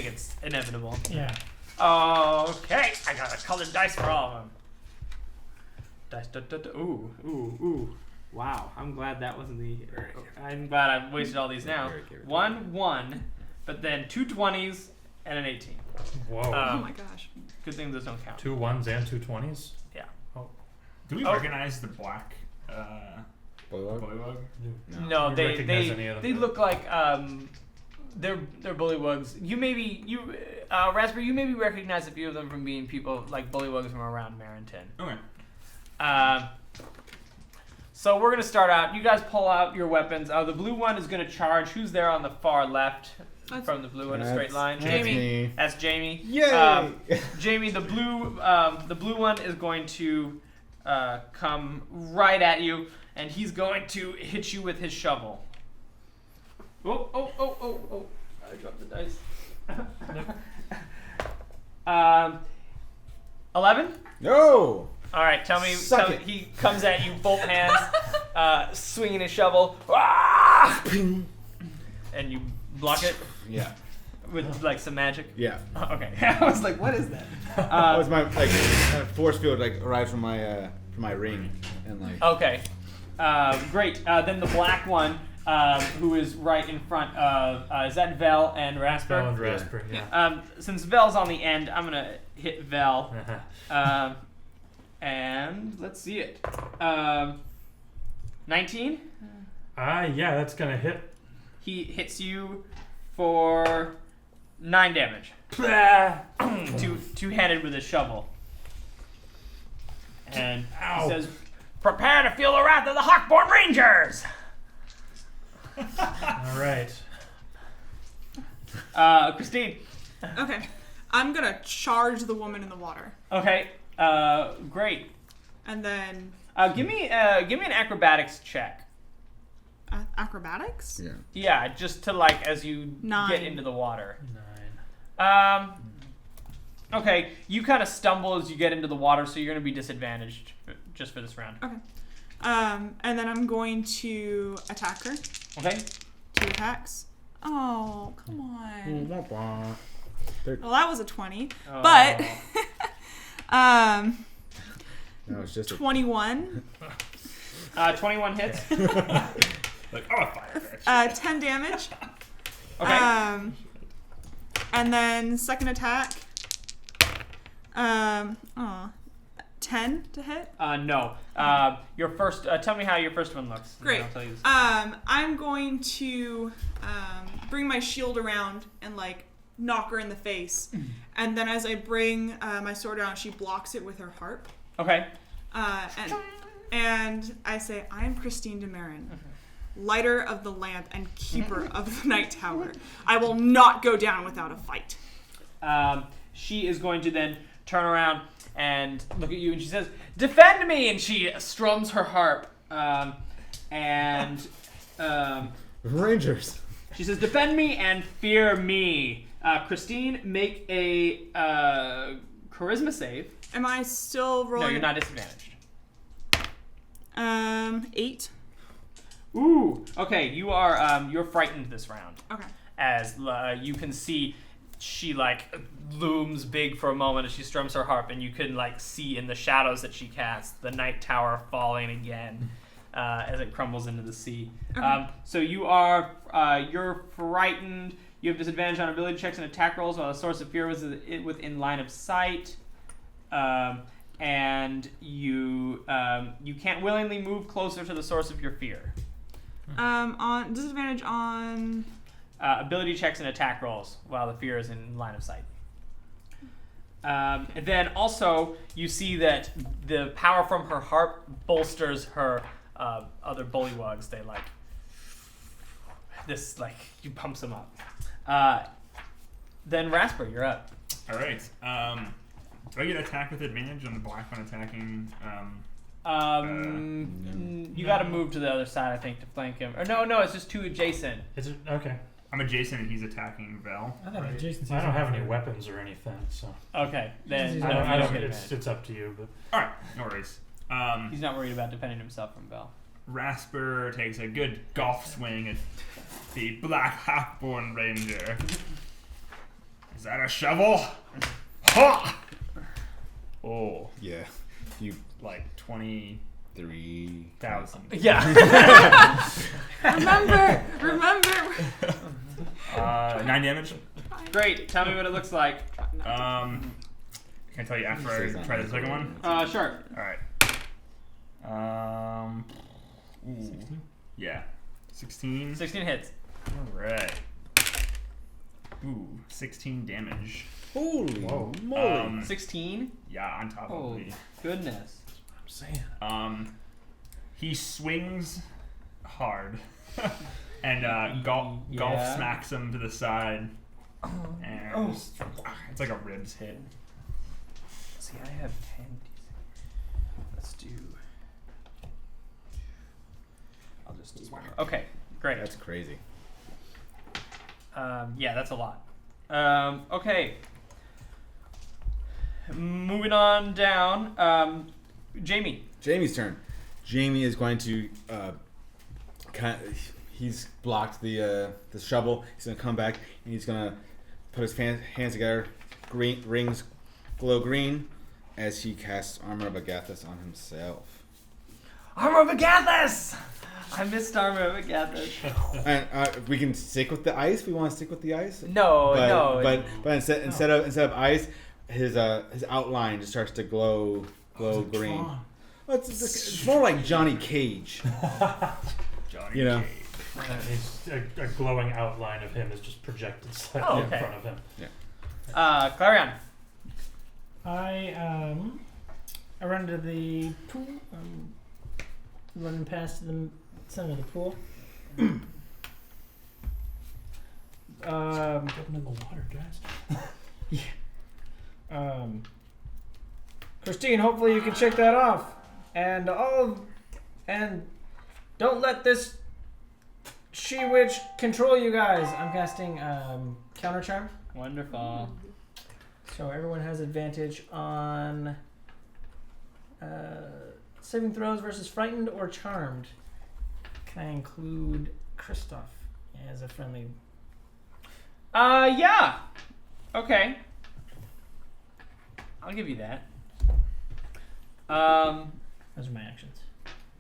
it's inevitable. Yeah. Okay, I got a colored dice for all of them. Dice. Ooh. Wow, I'm glad that wasn't the. I'm glad I wasted all these now. 1, but then 2 20s and an 18. Whoa. Oh my gosh. Good thing those don't count. 2 1s and 2 20s? Yeah. Oh. Do we recognize the black Bullywug? bullywug? No, You they recognize any of them? they look like they're bullywugs. Raspberry, you maybe recognize a few of them from being people like bullywugs from around Marinton. Okay. So we're gonna start out. You guys pull out your weapons. The blue one is gonna charge. Who's there on the far left from the blue in a straight line? That's me. That's Jamie. Yay! Jamie, the blue one is going to come right at you, and he's going to hit you with his shovel. Oh! I dropped the dice. 11. No! All right, tell me. Suck it. He comes at you, both hands, swinging his shovel, ah! And you block it Yeah. with like some magic. Yeah. Okay, I was like, what is that? That was my force field arrived from my ring and like. Okay, great. Then the black one, who is right in front of is that Vel and Rasper? Vel and Rasper, yeah. Since Vel's on the end, I'm gonna hit Vel. And let's see it. 19. Yeah, that's gonna hit. He hits you for 9 damage. Two-handed with a shovel. And Ow. he says, "Prepare to feel the wrath of the Hawkborne Rangers." All right. Christine. Okay. I'm gonna charge the woman in the water. Okay. Great. And then Give me an acrobatics check. acrobatics? Yeah. Yeah, just to like as you 9. get into the water. 9. Okay, you kind of stumble as you get into the water, so you're going to be disadvantaged just for this round. Okay. And then I'm going to attack her. Okay. 2 attacks. Oh, come on. Well, Well, that was a 20. Oh. But no, it's just 21. 21 hits. Like, fire. 10 damage. Okay. And then second attack. 10 to hit. No. Your first. Tell me how your first one looks. and then Great. I'll tell you this. I'm going to bring my shield around and like knock her in the face, and then as I bring my sword out, she blocks it with her harp. Okay. And I say, "I am Christine de Marin, lighter of the lamp and keeper of the night tower. I will not go down without a fight." She is going to then turn around and look at you, and she says, "Defend me!" And she strums her harp. Rangers. She says, "Defend me and fear me." Christine, make a charisma save. Am I still rolling? No, you're not disadvantaged. 8. Ooh. Okay, you are you're frightened this round. Okay. As you can see, she like looms big for a moment as she strums her harp, and you can like see in the shadows that she casts the night tower falling again as it crumbles into the sea. Okay. So you are you're frightened. You have disadvantage on ability checks and attack rolls while the source of fear was within line of sight. And you can't willingly move closer to the source of your fear. On disadvantage on Ability checks and attack rolls while the fear is in line of sight. And then also you see that the power from her harp bolsters her other bullywugs. They like this, like you pumps them up. Then Rasper, you're up. All right. Do I get attack with advantage on the black one attacking? You got to move to the other side, I think, to flank him. Or no, it's just 2 adjacent. Is it okay? I'm adjacent and he's attacking Vel. I thought Jason's I don't have any weapons or anything, so Okay, then I don't- I don't. get It's up to you, but All right, no worries. He's not worried about defending himself from Bell. Rasper takes a good golf swing at the Black Hawkborne Ranger. Is that a shovel? Ha! Oh, Yeah. You like 20,000. 3. Yeah. Remember. 9 damage. Great. Tell me what it looks like. Can I tell you after I try the second one? Sure. All right. Ooh. Yeah. 16. 16 hits. All right. Ooh, 16 damage. Holy Whoa. moly. 16? Yeah, on top Oh, of me. goodness. I'm saying. He swings hard, and golf Yeah. smacks him to the side, and it's like a ribs hit. See, I have 10. Let's do. I'll just do one. Okay, great. That's crazy. Yeah, that's a lot. Okay. Moving on down. Jamie. Jamie's turn. Jamie is going to he's blocked the shovel. He's gonna come back and he's gonna put his hands together. Green rings glow green as he casts Armor of Agathis on himself. Armor of Agathis! I missed Armor of Agathis. And we can stick with the ice. We want to stick with the ice. No, no. But instead of ice, his outline just starts to glow green. Tron. Well, it's more like Johnny Cage. Johnny You know. Cage. A glowing outline of him is just projected slightly okay. in front of him. Clarion. I run to the pool. Running past the center of the pool. Jumping in the water, guys. Christine, hopefully you can check that off. And don't let this she-witch control you guys. I'm casting counter charm. Wonderful. So everyone has advantage on saving throws versus frightened or charmed. Can I include Kristoff as a friendly? Yeah. Okay. I'll give you that. Those are my actions.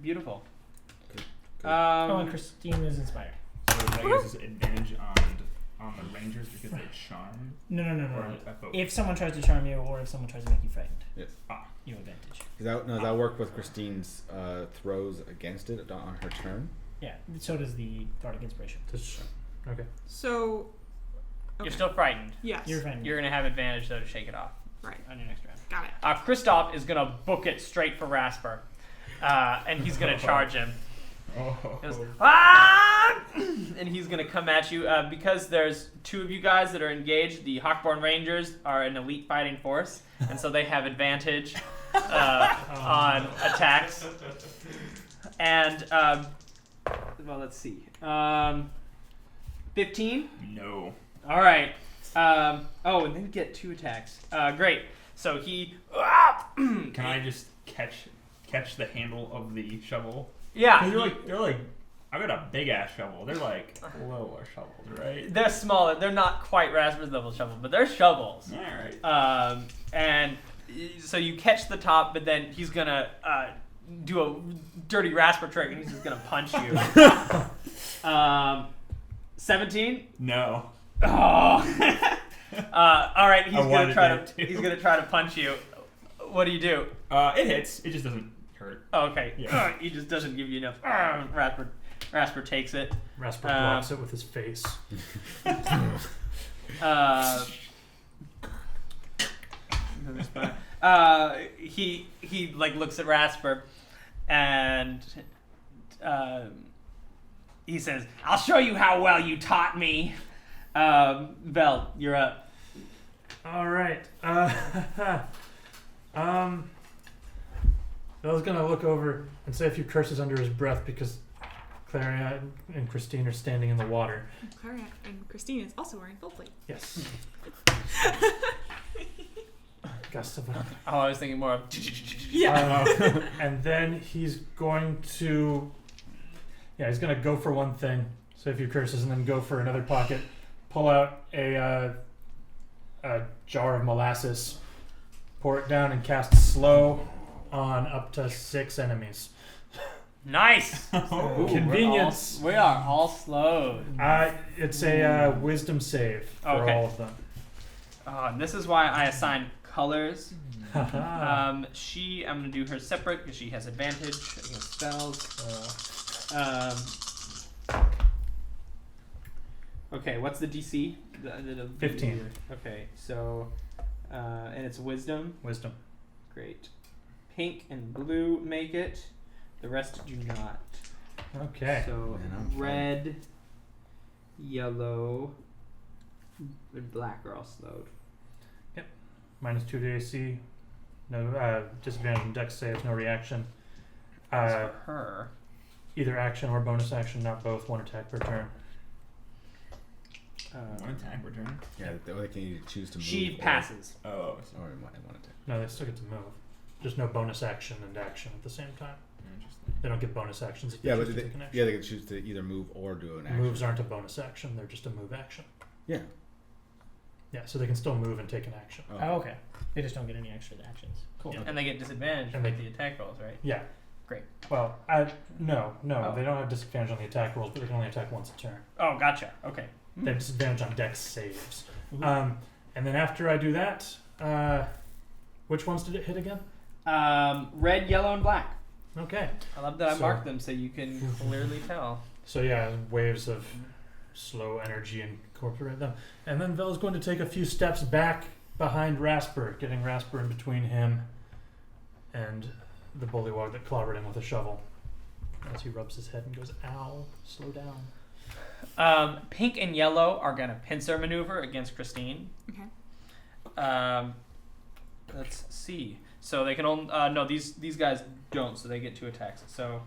Beautiful. And Christine is inspired. So that gives us advantage on the Rangers because they charm. No. Or at both. If someone tries to charm you, or if someone tries to make you frightened, Yes. you have advantage. Does that work with Christine's throws against it on her turn? Yeah. So does the Bardic Inspiration. Okay. So. You're still frightened. Yes. You're frightened. You're gonna have advantage though to shake it off. Right. On your next round. Got it. Kristoff is gonna book it straight for Rasper, and he's gonna charge him. He goes, "Ah!" And he's gonna come at you because there's 2 of you guys that are engaged. The Hawkborne Rangers are an elite fighting force, and so they have advantage on attacks. And well, let's see. 15. No. All right. And then you get 2 attacks. Great. So he. Can I just catch the handle of the shovel? Yeah. They're like. I've got a big ass shovel. They're like lower shovels, right? They're smaller. They're not quite Rasper's level shovel, but they're shovels. All right. And so you catch the top, but then he's gonna do a dirty Rasper trick, and he's just gonna punch you. 17. No. Oh. All right. He's gonna try to punch you. What do you do? It hits. It just doesn't hurt. Oh, okay. Yeah. He just doesn't give you enough. Rasper takes it. Rasper blocks it with his face. He like looks at Rasper, and he says, "I'll show you how well you taught me." Vel, you're up. All right. Vel's gonna look over and say a few curses under his breath because Claria and Christine are standing in the water. Clara and Christine is also wearing full plate. Yes. Gust of Oh, I was thinking more of. and then he's going to, he's going to go for one thing, say a few curses, and then go for another pocket, pull out a jar of molasses, pour it down, and cast slow on up to 6 enemies. Nice. Oh. Convenience. We are all slowed. It's a wisdom save for Okay. all of them. And this is why I assigned colors. Haha. I'm gonna do her separate because she has advantage against spells. Okay, what's the DC? The 15. Okay, so and it's wisdom. Wisdom. Great. Pink and blue make it. The rest do not. Okay. So Man, I'm red, yellow, and black are all slowed. -2 to AC. No disadvantage on dex saves. No reaction. As for her, Either action or bonus action, not both. 1 attack per turn. One attack return. Yeah, they can either choose to move. she or- passes. Oh. Or one attack. No, they still get to move. Just no bonus action and action at the same time. Interesting. They don't get bonus actions if they Yeah, choose but to take an action. they can choose to either move or do an action. Moves aren't a bonus action; they're just a move action. Yeah. Yeah, so they can still move and take an action. Oh, okay. They just don't get any extra actions. Cool. Yeah. And they get disadvantage And with they- the attack rolls, right? Yeah. Great. Well, no, Oh. they don't have disadvantage on the attack rolls, but they can only attack once a turn. Oh, gotcha. Okay. They have disadvantage on dex saves. Ooh. And then after I do that, which ones did it hit again? Red, yellow, and black. Okay. I love that I So- marked them so you can clearly tell. So yeah, waves of slow energy incorporate them. And then Vel's going to take a few steps back behind Rasper, getting Rasper in between him and the bullywog that clobbered him with a shovel. As he rubs his head and goes, ow, slow down. Pink and yellow are gonna pincer maneuver against Christine. Okay. Let's see. So they can only no these guys don't, so they get 2 attacks. So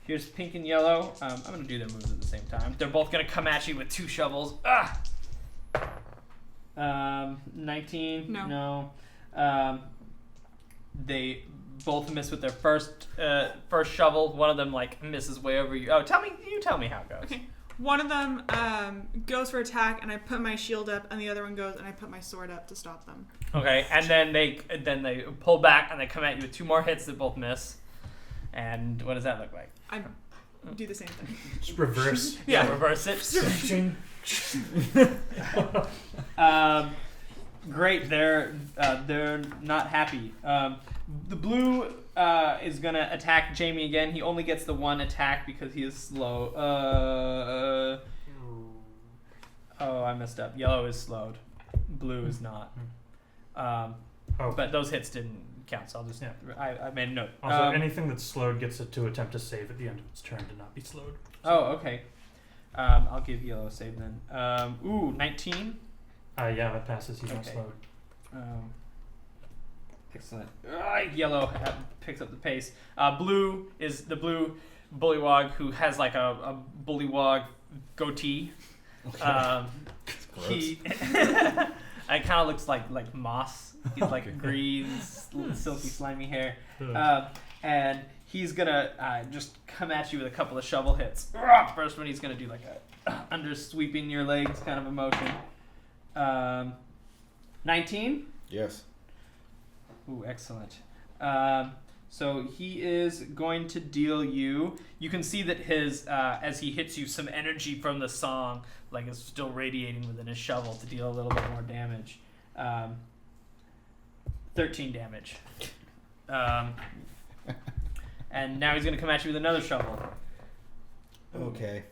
here's pink and yellow. I'm gonna do their moves at the same time. They're both gonna come at you with 2 shovels. 19. No. They both miss with their first shovel. One of them like misses way over you. Oh, tell me how it goes. Okay. One of them goes for attack, and I put my shield up, and the other one goes, and I put my sword up to stop them. Okay, and then they pull back and they come at you with 2 more hits that both miss. And what does that look like? I do the same thing. Just reverse. Yeah, reverse it. Ching. Great, they're not happy. The blue is gonna attack Jamie again. He only gets the 1 attack because he is slow. Oh, I messed up. Yellow is slowed. Blue is not. But those hits didn't count, so I'll just. Yeah. I made a note. Also, anything that's slowed gets it to attempt to save at the end of its turn to not be slowed. Oh, okay. I'll give yellow a save then. 19. Yeah, that passes. He's not Okay. slowed. Excellent. Yellow picks up the pace. Blue is the blue bullywog who has like a bullywog goatee. He it kind of looks like moss. He's like green, silky, slimy hair. And he's gonna just come at you with a couple of shovel hits. First one, he's gonna do like a under sweeping your legs kind of a motion. 19. Yes. Ooh, excellent. So he is going to deal you. You can see that his as he hits you, some energy from the song like is still radiating within his shovel to deal a little bit more damage. 13 damage. And now he's going to come at you with another shovel. Okay.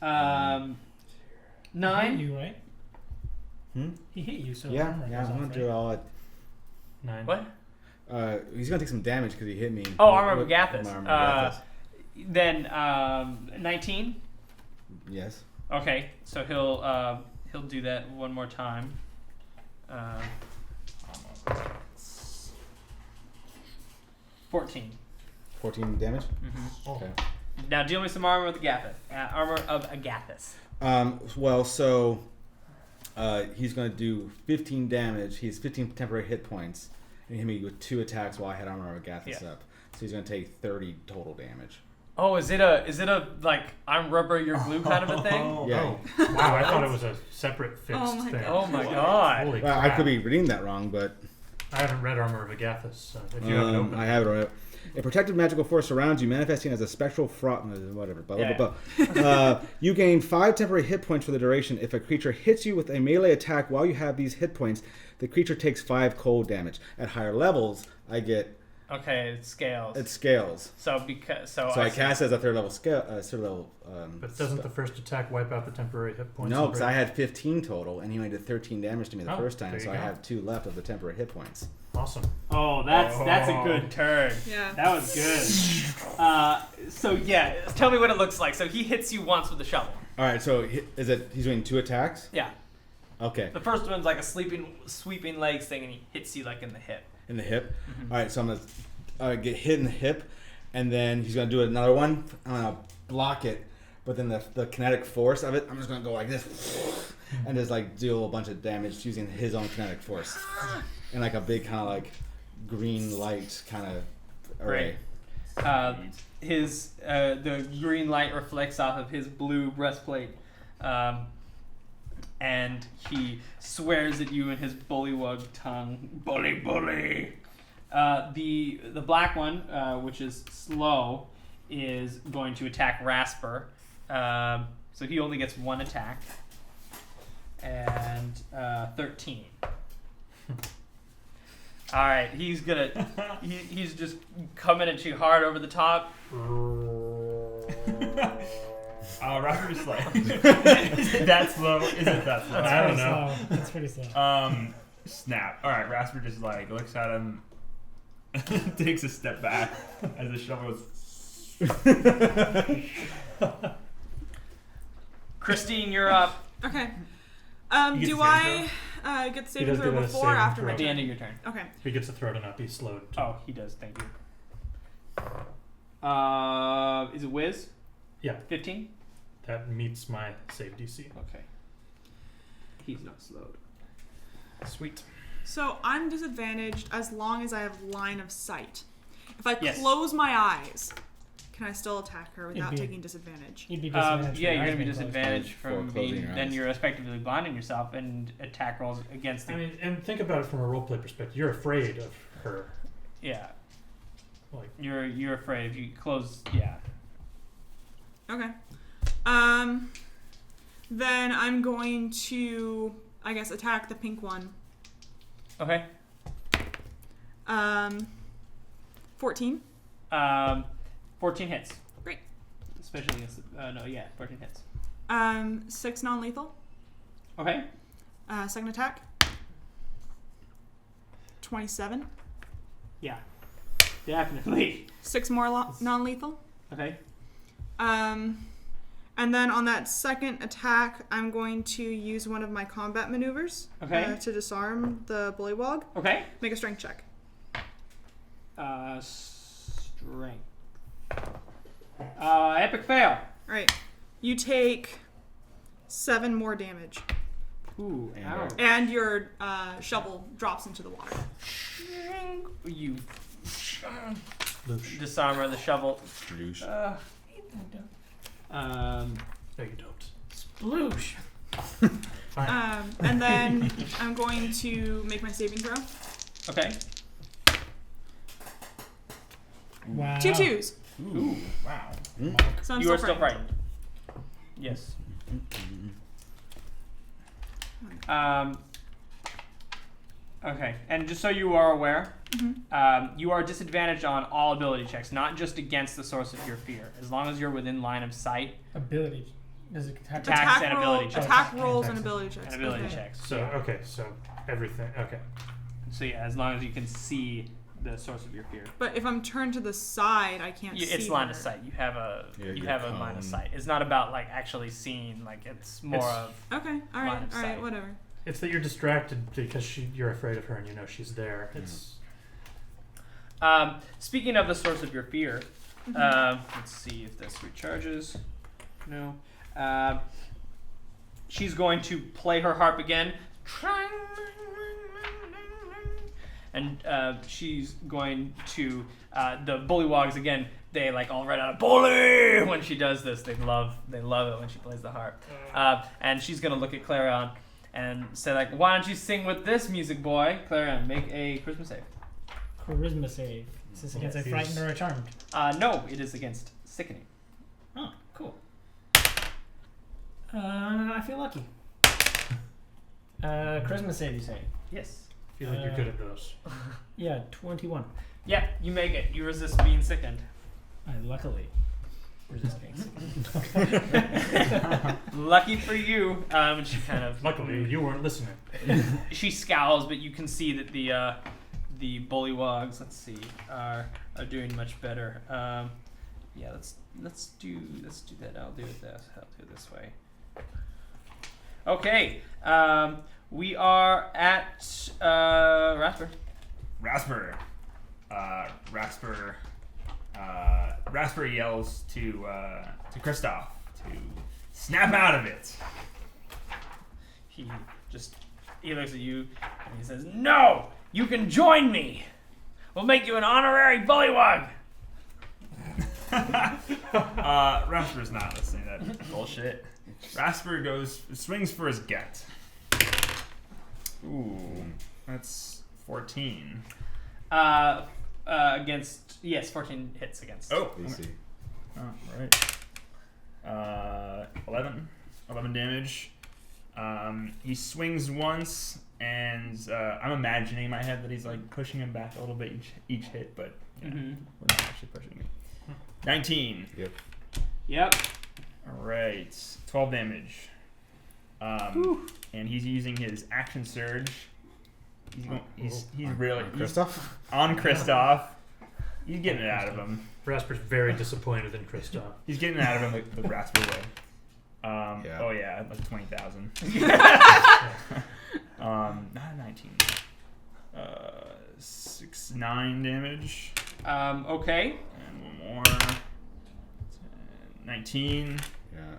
9. He hit you, right? Hmm? He hit you, so Yeah, armor yeah. goes I'm off, gonna right? do all it. 9. What? He's gonna take some damage because he hit me. Oh, Armor of With- Agathis. my Armor of Agathis. Then 19. Yes. Okay, so he'll do that one more time. 14. 14 damage. Mm-hmm. Okay. Now deal me some armor of Agathis. Well, so he's going to do 15 damage. He's 15 temporary hit points, and he hit me with 2 attacks while I had armor of Agathis up. So he's going to take 30 total damage. Oh, is it a like I'm rubber, you're glue kind of a thing? Yeah. Wow, I thought it was a separate fixed thing. Oh my god. Holy Well, crap. I could be reading that wrong, but I haven't read Armor of Agathis, so if you haven't opened I have it right. A protective magical force surrounds you, manifesting as a spectral whatever. Blah, blah, blah. You gain 5 temporary hit points for the duration. If a creature hits you with a melee attack while you have these hit points, the creature takes 5 cold damage. At higher levels, I get. Okay, it scales. It scales. So because So I cast it as a third level scale. But doesn't the first attack wipe out the temporary hit points? No, because I had 15 total, and he only did 13 damage to me the first time, there so you I go. have 2 left of the temporary hit points. Awesome. Oh, that's a good turn. Yeah. That was good. So yeah, tell me what it looks like. So he hits you once with the shovel. All right, so he's doing 2 attacks? Yeah. Okay. The first one's like a sweeping legs thing, and he hits you like in the hip. In the hip? All right, so I'm going to get hit in the hip, and then he's going to do another one. I'm going to block it, but then the kinetic force of it, I'm just going to go like this and just like deal a bunch of damage using his own kinetic force. And like a big kind of like green light kind of array. The green light reflects off of his blue breastplate, and he swears at you in his bullywug tongue. Bully. The black one, which is slow, is going to attack Rasper. So he only gets 1 attack. And 13. All right, he's he's just coming at you hard over the top. Rapper just like is it that slow? Is it that slow? I don't know. That's pretty slow. Snap. All right, Rasper just like looks at him, takes a step back as the shovel goes. Christine, you're up. Okay. You get Do the I get the He saving does throw get a before or saving after throw. my At the end turn? of your turn. Okay. He gets to throw it up. He's slowed. Too. Oh, he does. Thank you. Is it Wiz? Yeah. 15? That meets my save DC. Okay. He's not slowed. Sweet. So I'm disadvantaged as long as I have line of sight. If I Yes. close my eyes, can I still attack her without be- taking disadvantage? You'd be disadvantaged. Yeah, for you're eyes gonna be being closed. disadvantaged For from closing being. your Then eyes. you're effectively blinding yourself, and attack rolls against the. I mean, and think about it from a roleplay perspective. You're afraid of her. Yeah. Like, You're afraid if you close. Yeah. Okay. Then I'm going to, I guess, attack the pink one. Okay. 14. 14 hits. Great. Especially against. 14 hits. 6 non-lethal. Okay. Second attack. 27. Yeah. Definitely. 6 more non-lethal. Okay. And then on that second attack, I'm going to use one of my combat maneuvers to disarm the bullywog. Okay. Make a strength check. Strength. Epic fail. All right. You take 7 more damage. Ooh, ow. And your shovel drops into the water. You Loosh. disarm the shovel. Douche. No, you don't. Sploosh. Fine. And then I'm going to make my saving throw. Okay. Wow. 2 2s. Ooh, wow. So I'm You are still still frightened. frightened. Yes. Okay, and just so you are aware, you are disadvantaged on all ability checks, not just against the source of your fear. As long as you're within line of sight, Ability. Does it attack? Attacks and ability checks. Attack Oh, rolls attacks and ability checks. and ability Okay. checks. So so everything. Okay. So yeah, as long as you can see the source of your fear. But if I'm turned to the side, I can't see It's line her. of sight. You have a Yeah, you your have a line cone. of sight. It's not about like actually seeing. Like it's more It's- of Okay, all Line right, of all right, sight. whatever. It's that you're distracted because you're afraid of her and you know she's there. It's Speaking of the source of your fear, let's see if this recharges. No. She's going to play her harp again. And she's going to the bullywogs again. They like all run out of bully when she does this. They love it when she plays the harp. And she's gonna look at Clarion and say like, "Why don't you sing with this music boy?" Clarion, make a charisma save. Charisma save. Is this against a frightened or a charmed? No, it is against sickening. Oh, cool. I feel lucky. Charisma save, you say? Yes. I feel like you're good at those. Yeah, 21. Yeah, you make it. You resist being sickened. I luckily resist being sickened. Lucky for you. She kind of. Luckily, you weren't listening. She scowls, but you can see that the bullywogs, let's see, are doing much better. Yeah, let's do that. I'll do it this way. Okay. We are at Rasper. Rasper yells to Kristoff to snap out of it. He looks at you and he says, "No, you can join me. We'll make you an honorary bullywog." Rasper's not listening to that bullshit. Rasper swings for his gut. Ooh, that's 14. Against 14 hits against. Oh, AC. oh, right. 11 damage. He swings once, and I'm imagining in my head that he's like pushing him back a little bit each hit, but we're not actually pushing him. 19. Yep. All right, 12 damage. And he's using his action surge. He's really Kristoff? on Kristoff. He's getting it out of him. Rasper's very disappointed in Kristoff. He's getting it out of him the Rasper way. Yeah. Oh yeah, like 20,000. Not 19. 9 damage. Okay. And one more. 19. Yeah.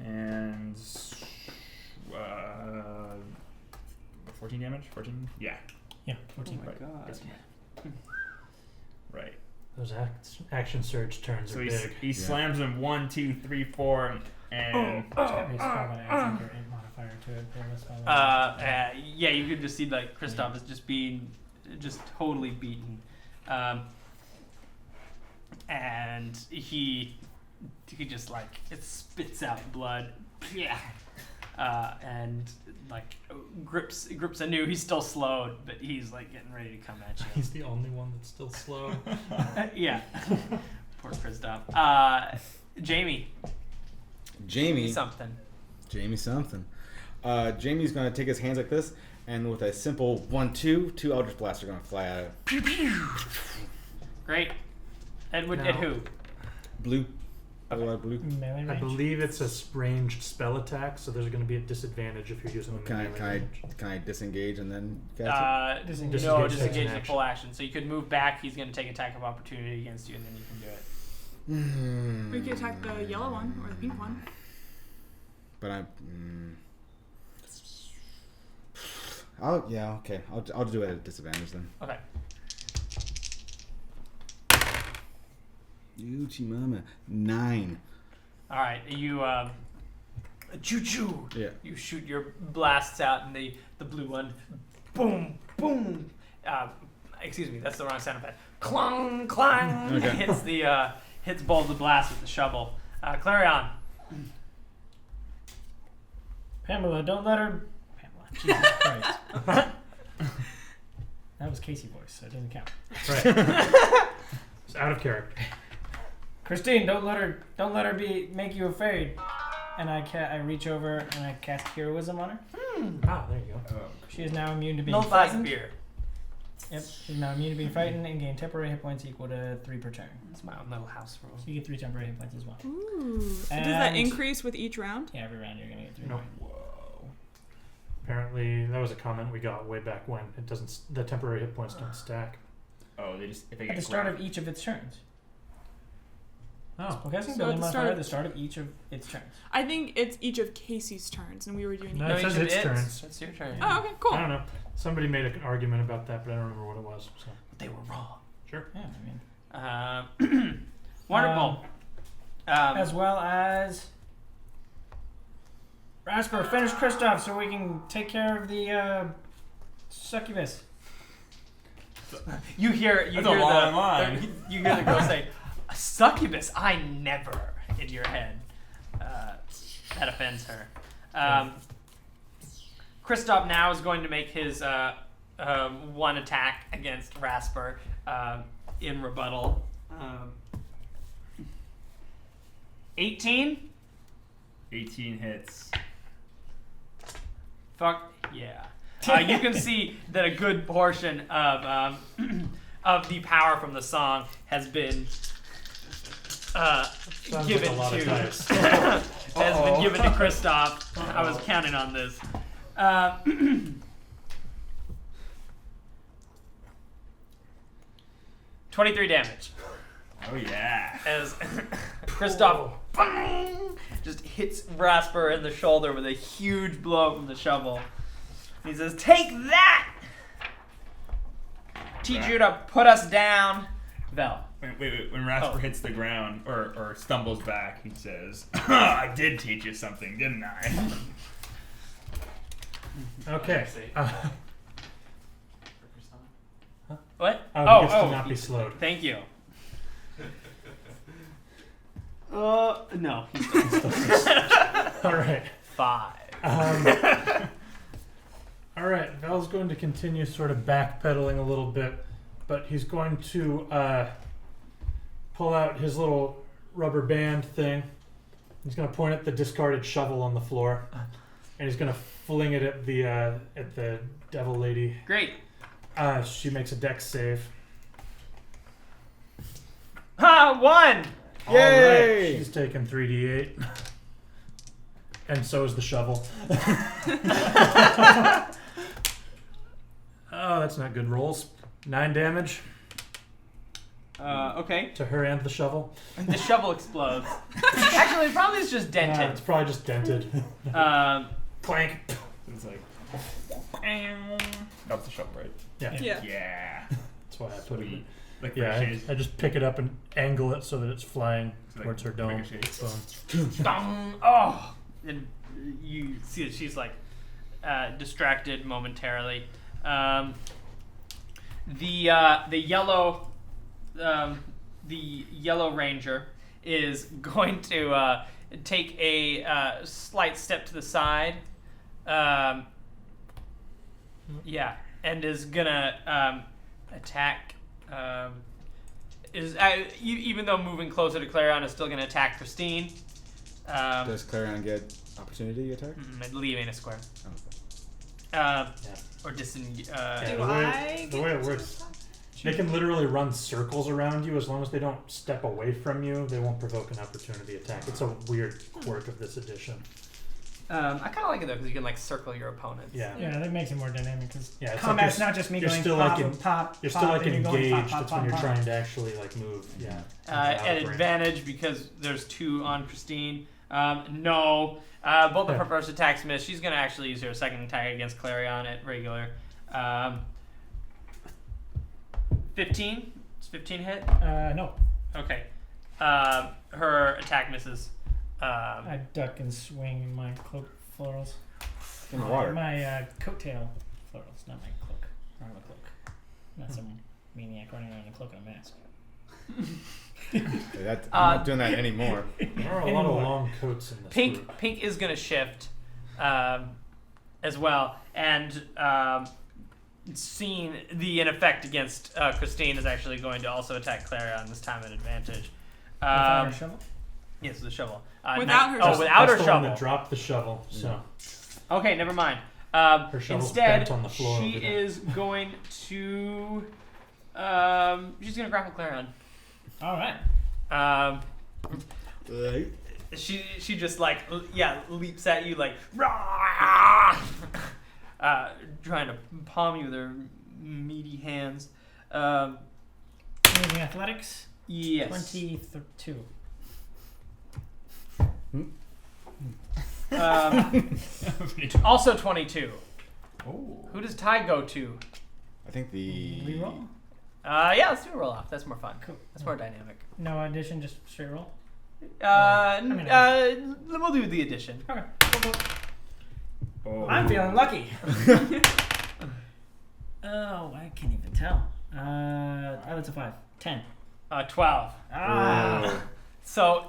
And 14 damage? 14? Yeah. Yeah, 14. Oh my Right. god. Yes. Right. Those action surge turns So are he big. slams him 1, 2, 3, 4, and Add modifier to it. There was spell Yeah, you could just see like Kristoff is just being totally beaten, and he just like it spits out blood, and like grips anew. He's still slowed, but he's like getting ready to come at you. He's the only one that's still slow. Yeah, poor Kristoff. Jamie something. Jamie's gonna take his hands like this, and with a simple 1-2, 2 Eldritch Blasts are gonna fly at it. Great. And Now- at who? Blue. Blue. melee I range. believe it's a ranged spell attack, so there's going to be a disadvantage if you're using a melee range. Can I disengage and then cast Disengage. No, takes disengage an the full action. So you could move back. He's going to take attack of opportunity against you, and then you can do it. We could attack the yellow one or the pink one. But okay. I'll do it at a disadvantage then. Okay. Yuchi mama. 9. All right. You choo-choo. Yeah. You shoot your blasts out, and the blue one, boom, boom. Excuse me, that's the wrong sound effect. Clong, clang. Okay. Hits both the blasts with the shovel. Clarion. Pamela, don't let her. Pamela. Jesus Christ. That was Casey voice, so it doesn't count. Right. It's out of character. Christine, don't let her make you afraid. And I reach over and I cast heroism on her. Ah, there you go. She is now immune to being No frightened. beer. Yep, she's now immune to being frightened and gain temporary hit points equal to 3 per turn. That's my own little house rule. So you get 3 temporary hit points as well. Ooh. Does that And- increase with each round? Yeah, every round you're gonna get 3 No. more. whoa. Apparently, that was a comment we got way back when. It doesn't. The temporary hit points don't stack. Oh, they just if they At get the start grabbed. of each of its turns. Oh. Spellcasting So ability at the modifier start at of- the start of each of its turns. I think it's each of Casey's turns, and we were doing. No, No, it says each of its turns. It's your turn. Oh, okay, cool. I don't know. Somebody made an argument about that, but I don't remember what it was. So. They were wrong. Sure. Yeah, I mean, Wonderful. as well as Rasper, finish Kristoff so we can take care of the succubus. You hear That's a long line. You hear the girl say, "A succubus? I never." In your head, that offends her. Kristoff now is going to make his one attack against Rasper in rebuttal. 18. 18 hits. Fuck yeah. You can see that a good portion of the power from the song has been Sounds given like a lot of to dice. has been given to Kristoff. I was counting on this. 23 damage Oh yeah. as Kristoff just hits Rasper in the shoulder with a huge blow from the shovel. He says, "Take that! Teach you to put us down." Vel. Wait. When Rasper Oh. hits the ground or stumbles back, he says, "I did teach you something, didn't I?" Okay. What? Oh, he gets to not be slowed. Thank you. No. All right. 5. All right. Val's going to continue sort of backpedaling a little bit, but he's going to pull out his little rubber band thing. He's going to point at the discarded shovel on the floor, and he's going to fling it at the devil lady. Great. She makes a dex save. Ha! 1! All right, Yay! she's taking 3d8. And so is the shovel. Oh, that's not good rolls. 9 damage Okay. to her and the shovel. The shovel explodes. Actually, it probably is just It's dented. probably just dented. Clank. It's like that was the shovel, right? Yeah. Yeah. Yeah. That's why I put it. Sweet. Like Yeah, ricochets. I just pick it up and angle it so that it's flying Like towards her dome. ricochets. Boom. Dong. Oh! And you see that she's like distracted momentarily. The yellow ranger is going to take a slight step to the side. Yeah, and is gonna attack. Even though moving closer to Clarion is still gonna attack Christine. Does Clarion get opportunity attack? Leaving a square. Oh, Or disengage. Yeah, Do I the way it get works, they can literally run circles around you as long as they don't step away from you. They won't provoke an opportunity attack. It's a weird quirk of this edition. I kind of like it though because you can like circle your opponents. Yeah. Yeah, that makes it more dynamic because Yeah, it's combat's like not just me you're going still pop, like in- pop, You're pop, still like and you're going engaged. pop, It's pop, when you're pop, trying to actually like move. Yeah. At Out of range. advantage because there's 2 on Christine. No. Both of her first attacks miss. She's going to actually use her second attack against Clarion at regular. 15? Does 15 hit? No, Okay. Her attack misses. I duck and swing in my cloak florals. in the water. My coattail florals, not my cloak. Not my cloak. Not some maniac running around in a cloak and a mask. I'm not doing that anymore. There are a lot of long coats in this group. Pink is going to shift as well. And seeing the in effect against Christine is actually going to also attack Clarion this time at advantage. Without her shovel? Yes, the shovel. Without her Oh, shovel. without her That's the one shovel. that dropped the shovel. So Okay, never mind. Her shovel's Instead, bent on the floor she over there. is going to. She's going to grapple Clarion. All right. She just like leaps at you like rah! Trying to palm you with her meaty hands. using athletics. Yes. 22. Also 22. Oh. Who does Ty go to? I think the Reroll? Yeah, let's do a roll off. That's more fun. Cool. That's more dynamic. No addition, just straight roll. We'll do the addition. Okay. Oh. I'm feeling lucky. Oh, I can't even tell. That's a 5. 10. 12. Ah. So,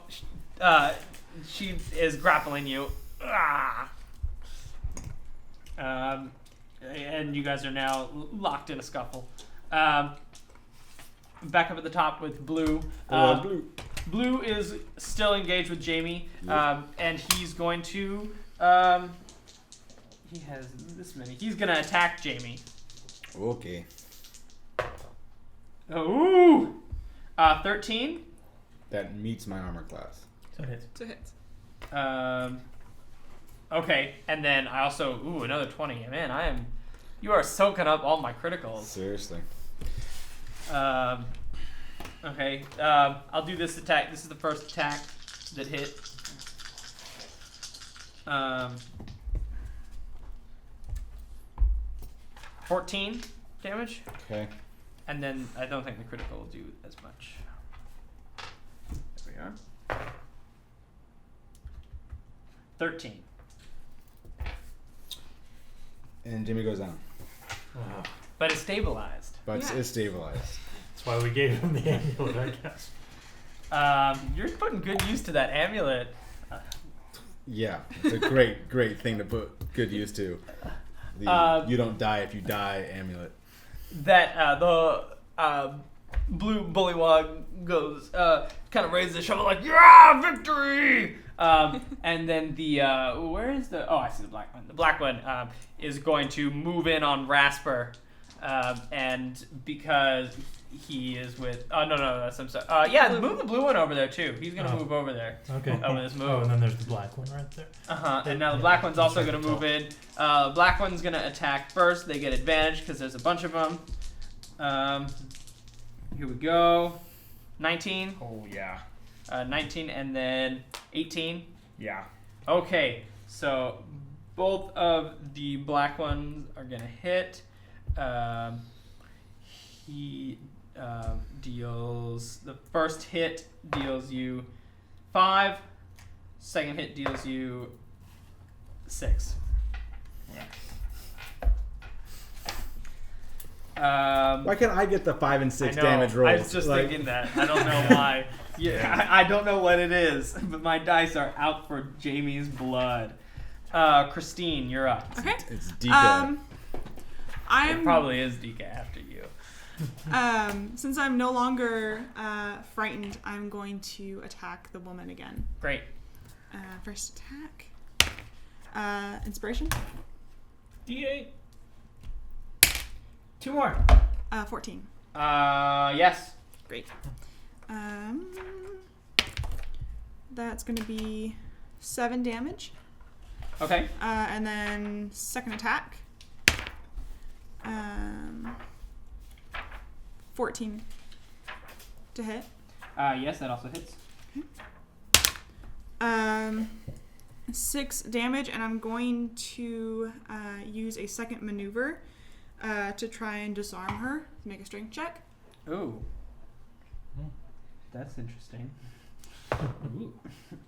she is grappling you. And you guys are now locked in a scuffle. Back up at the top with Blue. Blue. Blue is still engaged with Jamie, and he's going to. He has this many. He's going to attack Jamie. Okay. Ooh! 13. That meets my armor class. So it hits. It's a hit. Okay, and then I also another 20. Man, you are soaking up all my criticals. Seriously. Okay, I'll do this attack. This is the first attack that hit. 14 damage, Okay. and then I don't think the critical will do as much. There we are. 13. And Jimmy goes down. But it's stabilized. But Yeah. it's stabilized. That's why we gave him the amulet, I guess. You're putting good use to that amulet. Yeah. It's a great thing to put good use to. The you don't die if you die amulet. That the blue bullywug goes, kind of raises the shovel like, yeah, victory! And then the, where is the, I see the black one. The black one is going to move in on Rasper, and because he is with, no, that's, I'm sorry. Move the blue one over there too. He's going to move over there. Okay. Over this move. Oh, and then there's the black one right there. And now the black one's also going to move in. Black one's going to attack first. They get advantage because there's a bunch of them. Here we go. 19. Oh, yeah. 19 and then 18. Yeah. Okay, so both of the black ones are going to hit. He deals... The first hit deals you 5. Second hit deals you 6. Why can't I get the 5 and 6 I know, damage rolls? I was just thinking that. I don't know why. I don't know what it is, but my dice are out for Jamie's blood. Christine, you're up. Okay. It's Dika. It I'm probably is Dika after you. since I'm no longer frightened, I'm going to attack the woman again. Great. First attack. Inspiration. D8. 2 more. 14. Yes. Great. That's going to be 7 damage. Okay. And then second attack. 14 to hit. Yes, that also hits. 6 damage, and I'm going to use a second maneuver to try and disarm her. Make a strength check. Ooh. That's interesting. Ooh.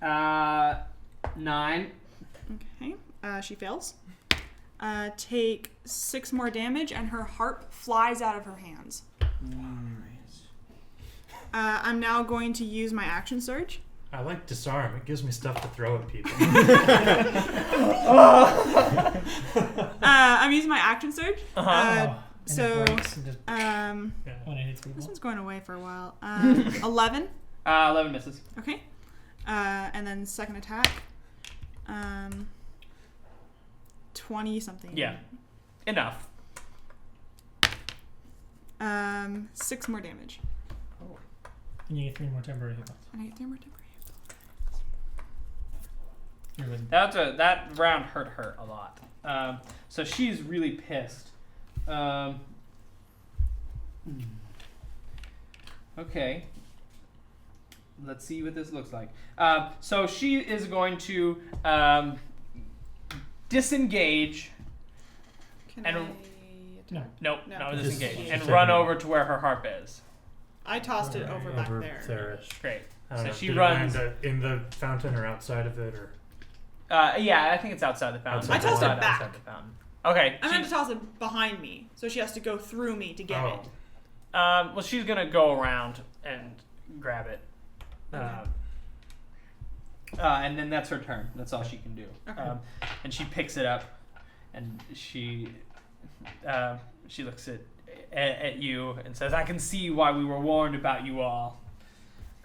9. Okay. She fails. Take 6 more damage, and her harp flies out of her hands. I'm now going to use my action surge. I like disarm. It gives me stuff to throw at people. I'm using my action surge. So, When it hits people. this one's going away for a while. 11. 11 misses. Okay. And then second attack. 20 something. Yeah. Enough. 6 more damage. And you get 3 more temporary hit points. And I get 3 more temporary. You're with- That round hurt her a lot. So she's really pissed. Okay. Let's see what this looks like. So she is going to disengage. Can And- I... No. Nope, No. no, Just- disengage. just And take run it. over to where her harp is. I tossed it over back there. There-ish. Great. I don't So know, she did it runs. land, in the fountain or outside of it, or Yeah, I think it's outside the fountain. Outside I tossed Outside- it back. outside the fountain. Okay. I'm going to toss it behind me, so she has to go through me to get Oh. it. Well, she's gonna go around and grab it. Okay. And then that's her turn. That's all she can do. Okay. And she picks it up, and she looks at you and says, "I can see why we were warned about you all."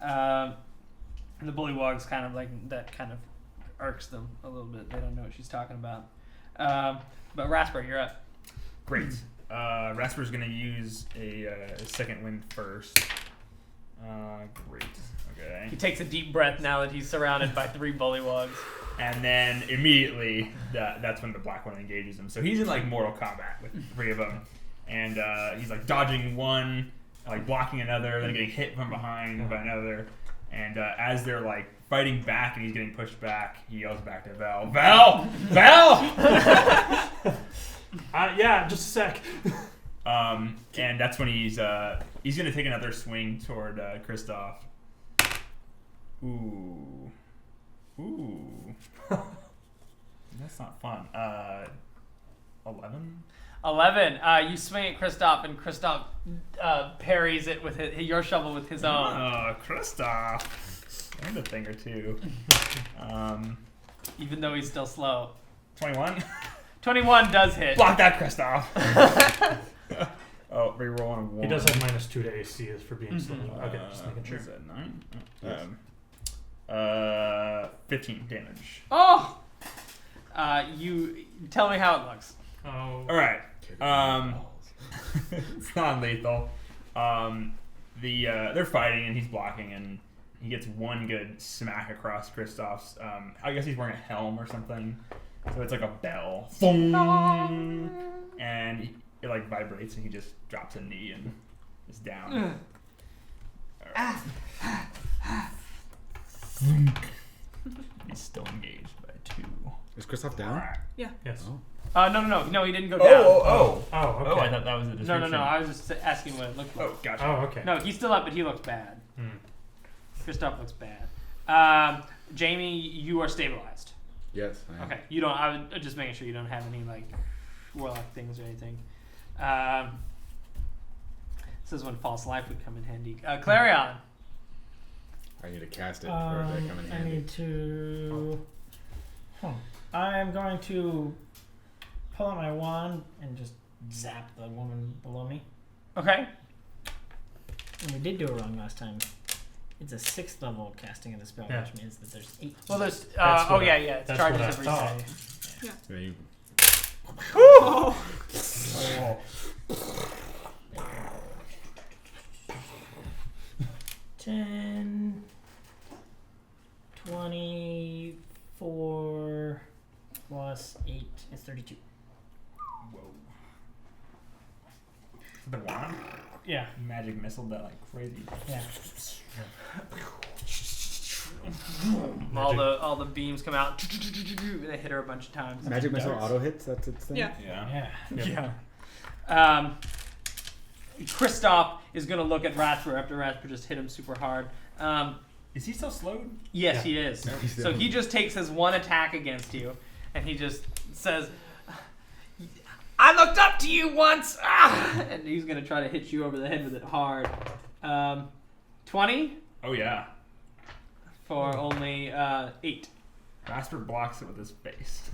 And the bullywugs kind of irks them a little bit. They don't know what she's talking about. But Rasper, you're up. Great. Rasper's gonna use a second wind first. Great. Okay. He takes a deep breath now that he's surrounded by 3 bullywugs. And then immediately, that's when the black one engages him. So he's in like Mortal Kombat with 3 of them, and he's like dodging one, like blocking another, then getting hit from behind by another. And as they're like fighting back and he's getting pushed back, he yells back to Val, "Val, Val!" yeah, just a sec. And that's when he's gonna take another swing toward Kristoff. Ooh. That's not fun. 11? 11. You swing at Kristoff, and Kristoff parries it with your shovel with his own. Oh, Kristoff. And a thing or two. Even though he's still slow. 21? 21 does hit. Block that, Kristoff. Oh, reroll on a 1. He does have -2 to AC for being slow. Mhm. Okay, just making sure. Is that 9? Yes. 15 damage. Oh! You tell me how it looks. Oh. Alright. It's non-lethal. They're fighting and he's blocking and he gets one good smack across Kristoff's. I guess he's wearing a helm or something, so it's like a bell. Boom! And it like vibrates and he just drops a knee and is down. Right. He's still engaged by 2. Is Kristoff down? Yes. Oh. No, he didn't go down. Oh, Oh, I okay. thought that was a description. No, I was just asking what it looked like. Oh, gotcha. Oh, okay. No, he's still up, but he looks bad. Hmm. Kristoff looks bad. Jamie, you are stabilized. Yes. I am. Okay, you don't. I was just making sure you don't have any like warlock things or anything. This is when false life would come in handy. Clarion. I need to cast it for it to come in I handy. need to. I'm going to pull out my wand and just zap the woman below me. Okay. And we did do it wrong last time. It's a 6th level casting of the spell, Yeah. which means that there's 8. Well, there's. That's what I- It's that's charges what I every thought. day. Yeah, you- Oh. Oh. 10, 24 plus 8 is 32. Whoa. The wand? Yeah, Magic missile that like crazy. yeah. All the beams come out. And they hit her a bunch of times. Magic missile Darts. auto hits. That's its thing. Yeah. Yeah. Yeah. Yeah. Kristoff is gonna look at Rasper after Rasper just hit him super hard. Is he still slowed? Yes, Yeah. he is. He's So down. he just takes his one attack against you, and he just says, "I looked up to you once," and he's gonna try to hit you over the head with it hard. 20 Oh yeah. for only 8. Rasper blocks it with his face.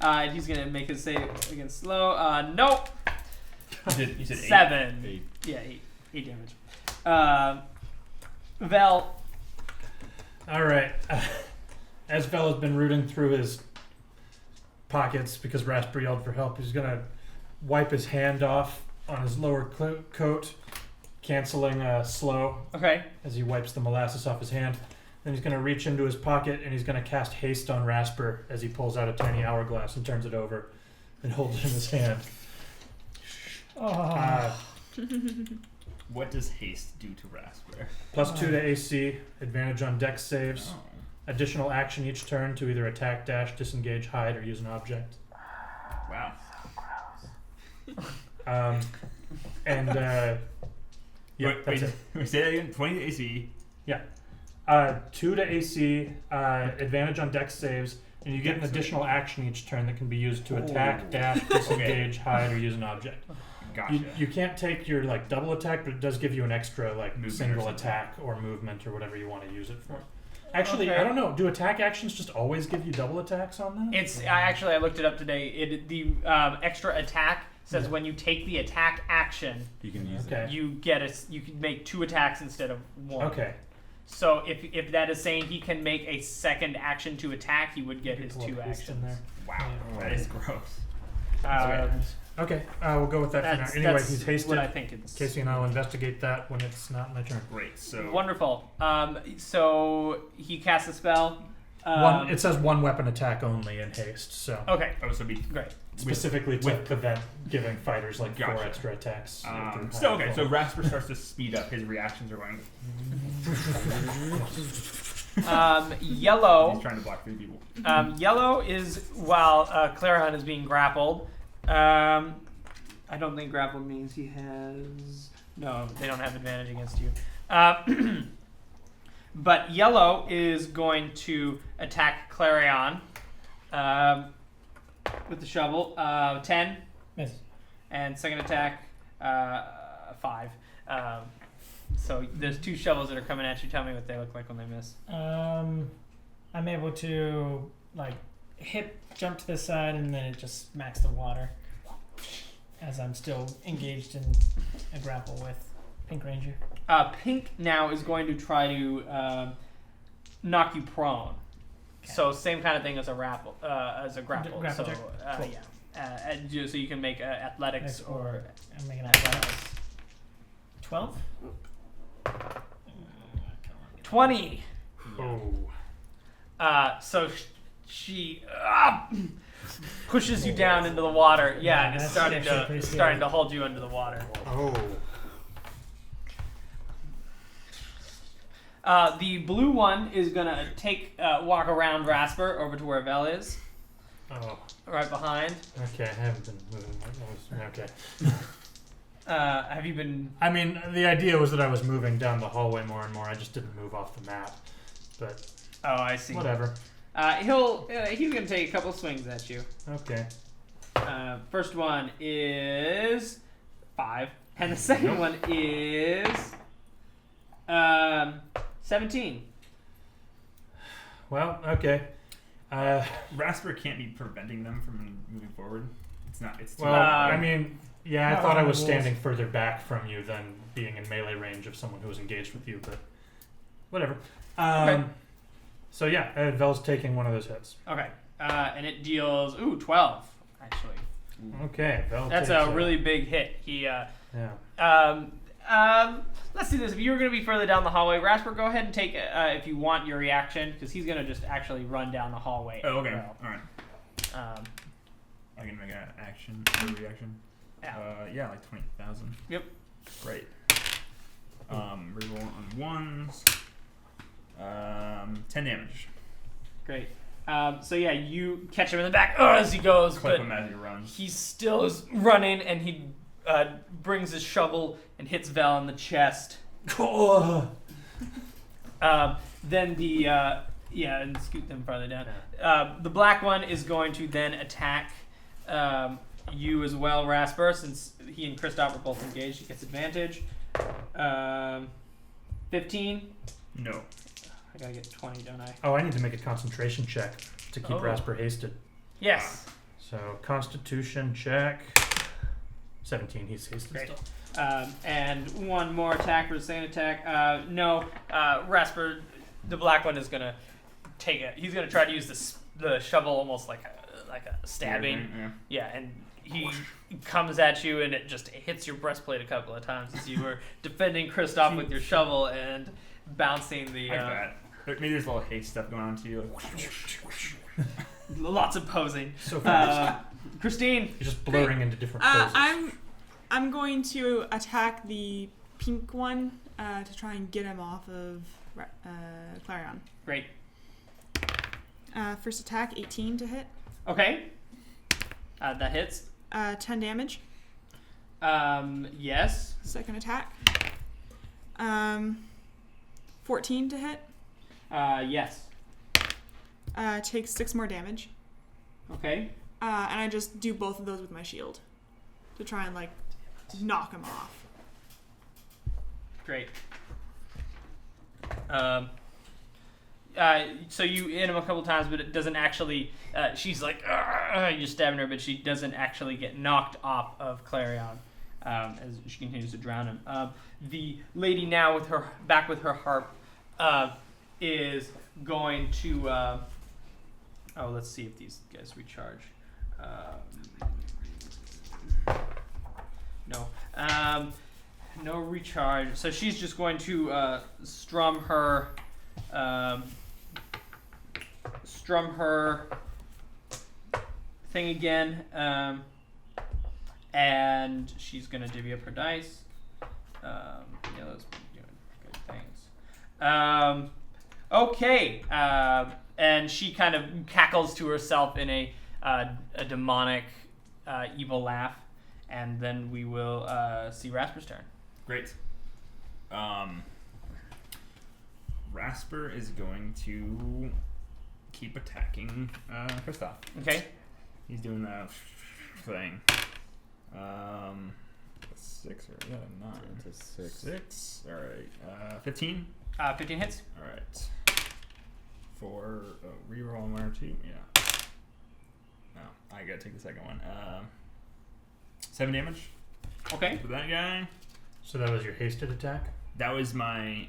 And he's gonna make his save against slow. Nope. You said 8? 7. 8. Yeah, 8 damage. Vel. All right. As Vel has been rooting through his pockets because Rasper yelled for help, he's going to wipe his hand off on his lower coat, canceling slow Okay. as he wipes the molasses off his hand. Then he's going to reach into his pocket and he's going to cast haste on Rasper as he pulls out a tiny hourglass and turns it over and holds it in his hand. Oh. What does haste do to Rasper? +2 to AC, advantage on dex saves, Oh. additional action each turn to either attack, dash, disengage, hide, or use an object. Wow. And yeah, wait, that's it. wait, say that again. 20 to AC. 2 to AC, advantage on dex saves, and you get an additional action each turn that can be used to attack, dash, disengage, hide, or use an object. Gotcha. You can't take your like double attack, but it does give you an extra like Movement or single something. attack or movement or whatever you want to use it for. Actually, Okay. I don't know. Do attack actions just always give you double attacks on that? I looked it up today. The extra attack says when you take the attack action, You can use Okay. you can make 2 attacks instead of 1. Okay. So if that is saying he can make a second action to attack, he would get You his can pull 2 up haste in actions. there. Wow. That is gross. Okay, we'll go with that for now. Anyway, that's he's hasted. what I think it's. Casey and I will investigate that when it's not my turn. Great. So Wonderful. So he casts a spell. It says one weapon attack only in haste, so Okay, oh, so be great. specifically to prevent giving fighters like 4 Gotcha. extra attacks. so okay. So Rasper starts to speed up. His reactions are going. Yellow. He's trying to block 3 people. Yellow is while Clarion is being grappled. I don't think grappled means he has. No, they don't have advantage against you. But Yellow is going to attack Clarion with the shovel. 10. Miss. And second attack, 5. So there's 2 shovels that are coming at you. Tell me what they look like when they miss. I'm able to like jump to the side, and then it just smacks the water as I'm still engaged in a grapple with Pink Ranger. Pink now is going to try to knock you prone. Okay. So same kind of thing as a grapple. Grapple So check? Cool. yeah. So you can make athletics or I'm making athletics. 12. 20. Oh. So she pushes you down into the water. Yeah, and it's that's starting actually pretty starting scary. to hold you under the water. Oh. The blue one is gonna walk around Rasper over to where Vel is, Oh. right behind. Okay, I haven't been moving. Okay. Have you been? I mean, the idea was that I was moving down the hallway more and more. I just didn't move off the map. But Oh, I see. whatever. He's gonna take a couple swings at you. Okay. First one is 5, and the second one is 17. Well, okay. Rasper can't be preventing them from moving forward. It's not. It's too Well, I mean, yeah, I not thought I on the was rules. standing further back from you than being in melee range of someone who was engaged with you, but whatever. Okay. So yeah, Vel's taking one of those hits. Okay, and it deals 12 actually. Okay, Vel That's takes a really big hit. He yeah. let's do this. If you were going to be further down the hallway, Rasper, go ahead and take if you want your reaction, because he's going to just actually run down the hallway. Oh, okay. Well, All right. I can make an action or reaction. Yeah. Like 20,000. Yep. Great. Reroll on ones. 10 damage. Great. So yeah, you catch him in the back as he goes, Clip but him as he runs. he still is running, and he brings his shovel and hits Val in the chest. Then the and scoot them farther down. The black one is going to then attack you as well, Rasper, since he and Kristoff are both engaged. He gets advantage. 15. No. I gotta get 20, don't I? Oh, I need to make a concentration check to keep Oh. Rasper hasted. Yes. So Constitution check. 17. He's hasted Great. still. And one more attack for the second attack. No, Rasper, the black one is gonna take it. He's gonna try to use the shovel almost like a stabbing. Yeah. Yeah, and he comes at you, and it just hits your breastplate a couple of times as you were defending Kristoff with your shovel and bouncing the. Like that. Maybe there's a little haste stuff going on to you. Lots of posing. So fast. Christine. You're just blurring into different poses. I'm going to attack the pink one to try and get him off of Clarion. Great. First attack, 18 to hit. Okay. That hits. 10 damage. Yes. Second attack. 14 to hit. Yes. Takes 6 more damage. Okay. And I just do both of those with my shield to try and knock him off. Great. So you hit him a couple times, but it doesn't actually. She's like, you're stabbing her, but she doesn't actually get knocked off of Clarion as she continues to drown him. The lady now with her back with her harp is going to. Let's see if these guys recharge. No. No recharge. So she's just going to strum her thing again, and she's gonna divvy up her dice. Yellow's been doing good things. Okay, and she kind of cackles to herself in a demonic, evil laugh, and then we will see Rasper's turn. Great. Rasper is going to keep attacking Kristoff. Okay. He's doing that thing. 6 or 9. It's a 6. 6. All right. 15. 15 hits. All right. For reroll 1 or 2. Yeah. No, I gotta take the second one. 7 damage. Okay. For that guy. So that was your hasted attack? That was my.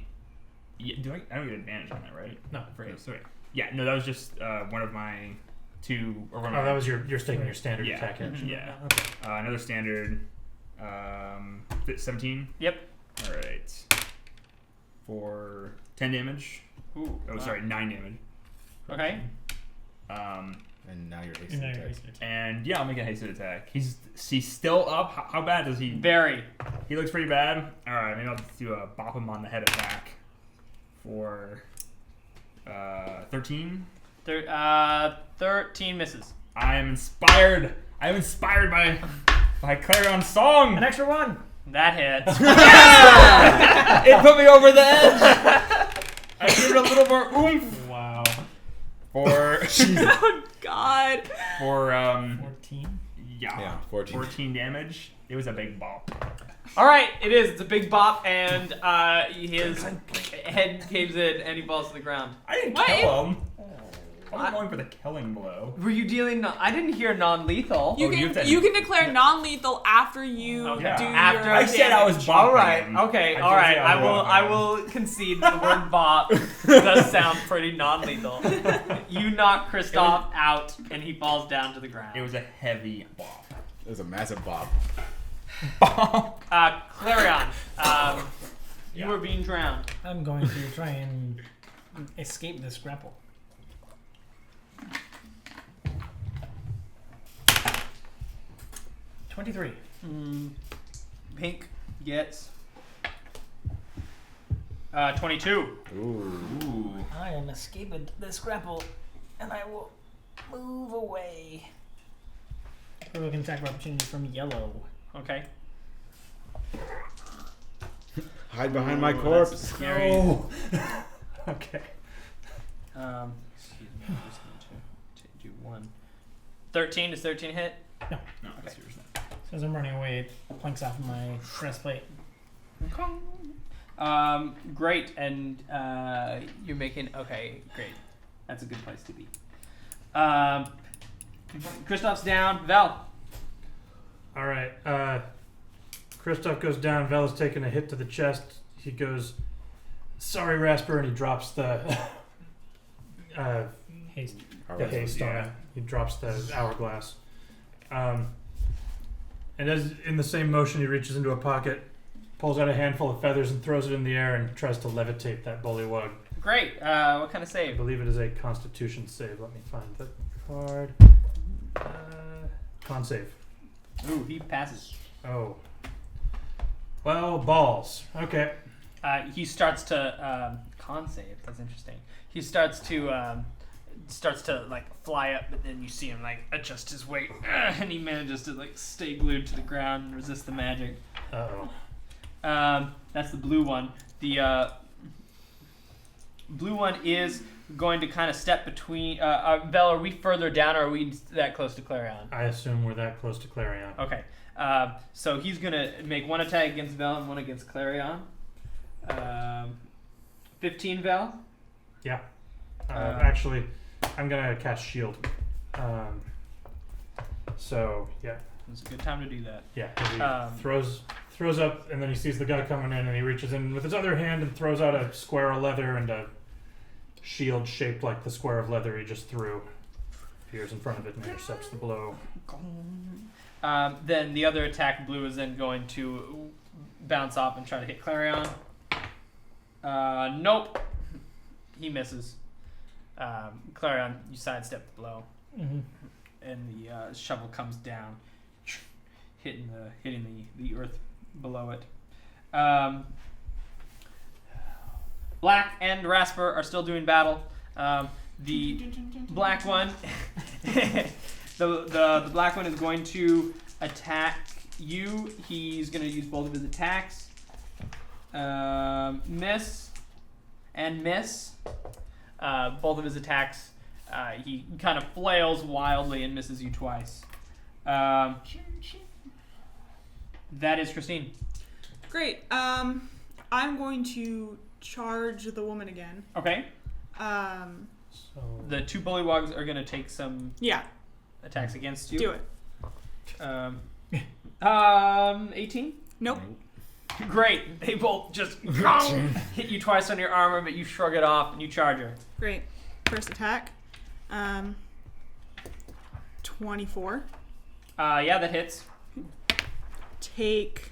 Yeah, I don't get advantage on that, right? No. For haste. Sorry. Yeah. No, that was just one of my 2 or one. Oh, that was you're taking your standard Yeah. attack action. Yeah. Okay. Another standard. 17. Yep. All right. For 10 damage. Ooh. Oh, sorry, 9 damage. Okay. And now you're And hasting now you're attack. hasted attack. And yeah, I'll make a hasted attack. He's still up. How bad does he? Very. He looks pretty bad. All right, maybe I'll just do a bop him on the head attack for 13. 13 misses. I am inspired. by Clarion's song. An extra 1. That hits. It put me over the edge. I give it a little more oomph. Wow. For Oh, God. for 14. Yeah, 14. 14 damage. It was a big bop. All right, it is. It's a big bop, and his head caves in, and he falls to the ground. I didn't What? kill him. I'm going for the killing blow. Were you dealing? I didn't hear non-lethal. You Oh, you can said- you can declare non-lethal after you Okay. do After your I said I was damage. bopping All right. him. Okay. I All did right. say I will. bopping I him. will concede the word bop does sound pretty non-lethal. You knock Kristoff out, and he falls down to the ground. It was a heavy bop. It was a massive bob. Bop. Clarion, you Yeah. were being drowned. I'm going to try and escape this grapple. $23. Pink gets 22. Ooh. I am escaping this grapple, and I will move away. Provoke an attack of opportunity from yellow. Okay. Hide behind my Ooh, corpse. that's scary. Oh. Okay. Excuse me. I'm just going to do one. 13. Does 13 hit? No, that's yours now. So as I'm running away, it planks off my breastplate. Great, and you're making okay. Great, that's a good place to be. Kristoff's down. Val. All right. Kristoff goes down. Vel is taking a hit to the chest. He goes, "Sorry, Rasper," and he drops the Haste. haste on it. He drops the hourglass. And as in the same motion, he reaches into a pocket, pulls out a handful of feathers, and throws it in the air and tries to levitate that bullywug. Great. What kind of I save? believe it is a Constitution save. Let me find the card. Con save. Ooh, he passes. Oh, Well, balls. Okay. He starts to con save. That's interesting. He starts to like fly up, but then you see him like adjust his weight, and he manages to like stay glued to the ground and resist the magic. Uh-oh. That's the blue one. The blue one is going to kind of step between. Vel, are we further down, or are we that close to Clarion? I assume we're that close to Clarion. Okay. So he's gonna make one attack against Vel and one against Clarion. 15 Vel. Yeah. Actually, I'm gonna cast shield. So yeah. It's a good time to do that. Yeah. He throws up, and then he sees the guy coming in, and he reaches in with his other hand and throws out a square of leather, and a shield shaped like the square of leather he just threw appears in front of it and intercepts the blow. Then the other attack, blue, is then going to bounce off and try to hit Clarion. Nope. He misses. Clarion, you sidestep the blow, Mm-hmm. and the shovel comes down, hitting the earth below it. Black and Rasper are still doing battle. The black one, the black one is going to attack you. He's going to use both of his attacks. Miss and miss. Both of his attacks. He kind of flails wildly and misses you twice. That is Christine. Great. I'm going to charge the woman again. Okay. So The two bullywogs are going to take some Yeah, attacks against you. do it. 18? Nope. Great. They both just hit you twice on your armor, but you shrug it off and you charge her. Great. First attack. 24. Yeah, that hits. Take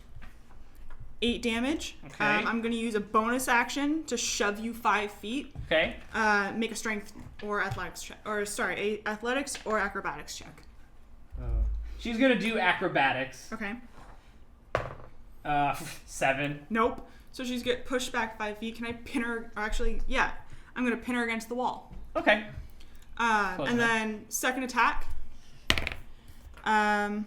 8 damage. Okay. I'm going to use a bonus action to shove you 5 feet. Okay. Make a strength or athletics check. Or, sorry, athletics or acrobatics check. She's going to do acrobatics. Okay. 7. Nope. So she's get pushed back 5 feet. Can I pin her? Or actually, yeah. I'm going to pin her against the wall. Okay. And enough. then second attack. 13.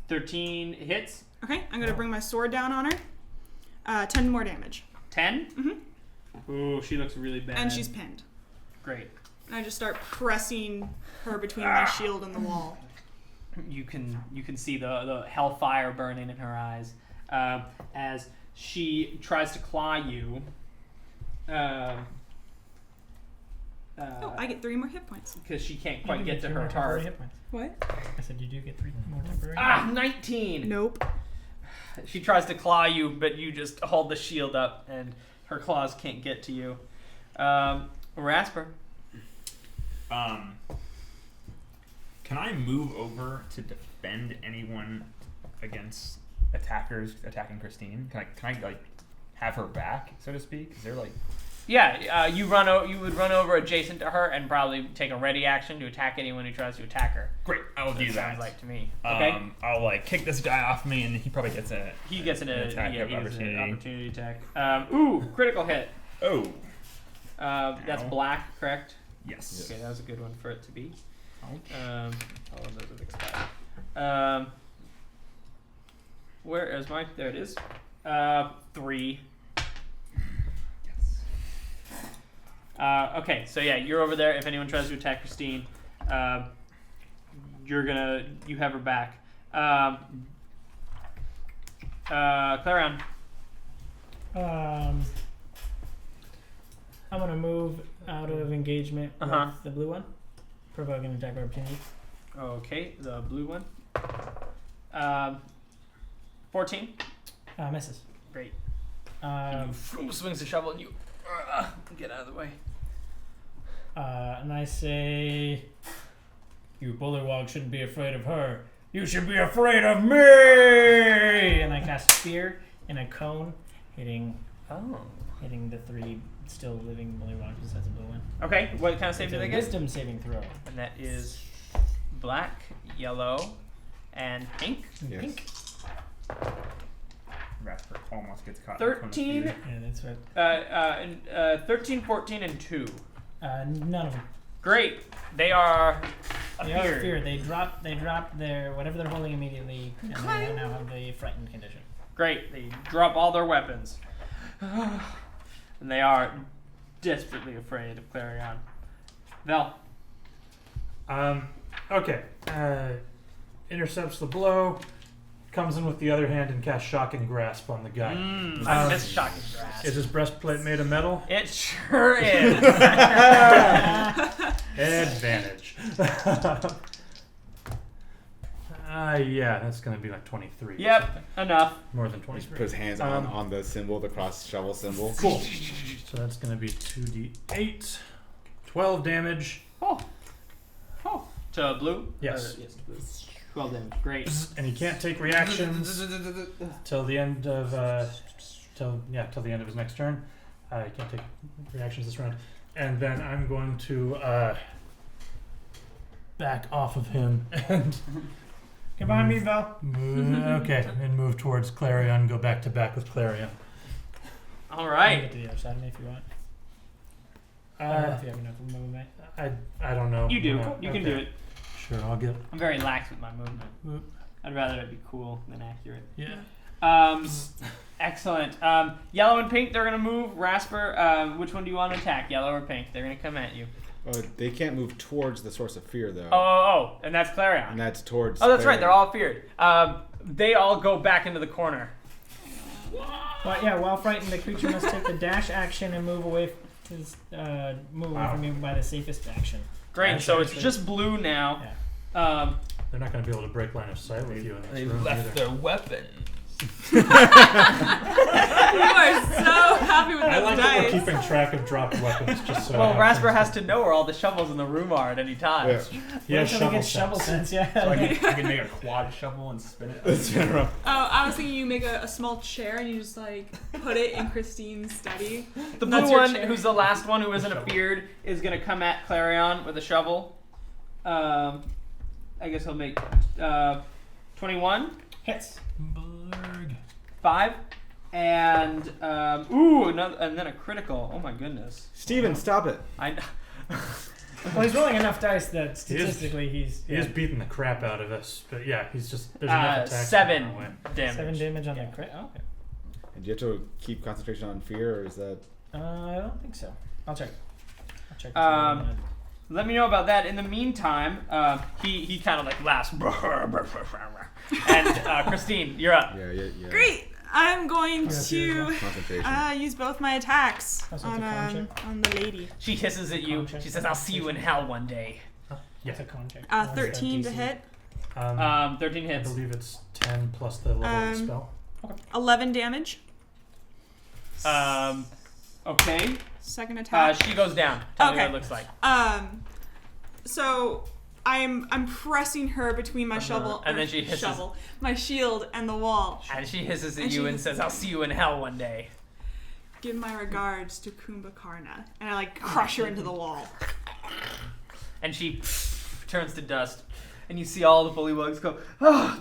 13 hits. Okay. I'm going to bring my sword down on her. 10 more damage. 10? Mm-hmm. Ooh, she looks really bad. And she's pinned. Great. And I just start pressing her between my shield and the wall. You can see the hellfire burning in her eyes as she tries to claw you. I get 3 more hit points. Because she can't You quite do get to 3 her more temporary heart. hit points. What? I said you do get 3 more temporary. 19! Nope. She tries to claw you, but you just hold the shield up, and her claws can't get to you. Rasper. Can I move over to defend anyone against attackers attacking Christine? Can I like have her back, so to speak? Is there like? Yeah, you would run over adjacent to her and probably take a ready action to attack anyone who tries to attack her. Great, I will do that. Sounds like to me. Okay. I'll like kick this guy off me, and he probably gets an attack of opportunity attack. Ooh, critical hit. Oh. That's Ow. black, correct? Yes. Okay, that was a good one for it to be. Ouch. All of those have expired. Where is mine? There it is. 3. Okay, so yeah, you're over there. If anyone tries to attack Christine, you have her back. Clarion. I'm gonna move out of engagement Uh-huh. with the blue one, provoking an attack of opportunity. Okay, the blue one. 14. Misses. Great. Um, Swings the shovel and you get out of the way. and I say, "You bullywog shouldn't be afraid of her. You should be afraid of me!" And I cast Spear in a cone, hitting the 3 still living bullywogs besides the blue one. Okay, what kind of save It's do a they get? Wisdom saving throw. And that is black, yellow, and Pink. Yes. Pink. Rasper almost gets caught. 13, Yeah, that's right. 13, 14, and 2. None of them. Great. They are They are feared. feared. They drop their whatever they're holding immediately, and they now have the frightened condition. Great. They drop all their weapons. And they are desperately afraid of Clarion. Vel. Okay. Intercepts the blow. Comes in with the other hand and casts Shocking Grasp on the guy. I missed Shocking Grasp. Is his breastplate made of metal? It sure is. Advantage. Yeah, that's going to be like 23. Yep, enough. More than He 23. put his hands on the symbol, the cross shovel symbol. Cool. So that's going to be 2d8. 12 damage. Oh. To blue? Yes. Yes, blue. 12 damage. Great. And he can't take reactions till the end of till the end of his next turn. He can't take reactions this round. And then I'm going to back off of him and Come on, me, Val. okay, and move towards Clarion. Go back to back with Clarion. All You right. can get to the other side of me if you want. I don't know if you have enough movement. I don't know. You do. Yeah, You can okay. do it. Sure, I'll get. I'm very lax with my movement. Whoop. I'd rather it be cool than accurate. Yeah. Excellent. Yellow and pink, they're going to move. Rasper, which one do you want to attack? Yellow or pink? They're going to come at you. They can't move towards the source of fear, though. Oh, and that's Clarion. And that's towards. Oh, that's right. Clarion. They're all feared. They all go back into the corner. Well, yeah. While frightened, the creature must take the dash action and move away from you by the safest action. Great. Dash So it's action. just blue now. Yeah. They're not going to be able to break line of sight with you in this room either. their weapons. You are so happy with I those like that dice. we're keeping track of dropped weapons, just so. Well, I have Rasper things has to- to know where all the shovels in the room are at any time. Yeah. He has Until he shovel gets sense. shovel sense, yeah. So I can make a quad shovel and spin it. It's been rough. Oh, I was thinking you make a small chair and you just like put it in Christine's study. The That's blue your one, chair. who's the last one who isn't feared, is going to come at Clarion with a shovel. I guess he'll make 21. Hits. Blurg. 5. And, another, and then a critical. Oh my goodness. Steven, stop it. Well, he's rolling enough dice that statistically He he's is beating the crap out of us, but yeah, he's just there's enough attacks. 7 going away. damage. 7 damage on the crit. Oh, okay. And do you have to keep concentration on fear, or is that? I don't think so. I'll check. Let me know about that. In the meantime, he kind of like laughs. And Christine, you're up. Yeah. Great. I'm going to Concentration. use both my attacks Oh, so it's a con check? on the lady. She hisses at you. Con check. She says, "I'll see you in hell one day." It's a con check. 13 to hit, 13 I hits. believe it's 10 plus the level of the spell. 11 damage. Okay. Second attack. She goes down. Tell me what Okay. it looks like. So I'm pressing her between my shovel And then she hisses. my shield and the wall. And she hisses at And you she and says, "I'll see you in hell one day." Give my regards to Kumbhakarna, and I like crush her into the wall. And she turns to dust, and you see all the bullywugs go, "Ah!"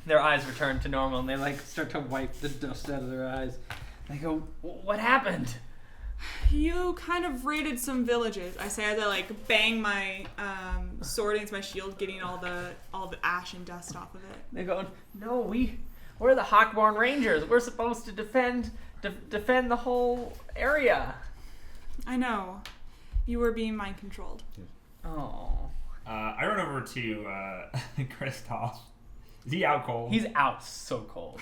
Their eyes return to normal, and they like start to wipe the dust out of their eyes. They go, "What happened?" You kind of raided some villages. I say as I like bang my sword against my shield, getting all the ash and dust off of it. They go, "No, we're the Hawkborne Rangers. We're supposed to defend the whole area." I know. You were being mind controlled. Oh. I run over to Kristoff. Is he out cold? He's out so cold.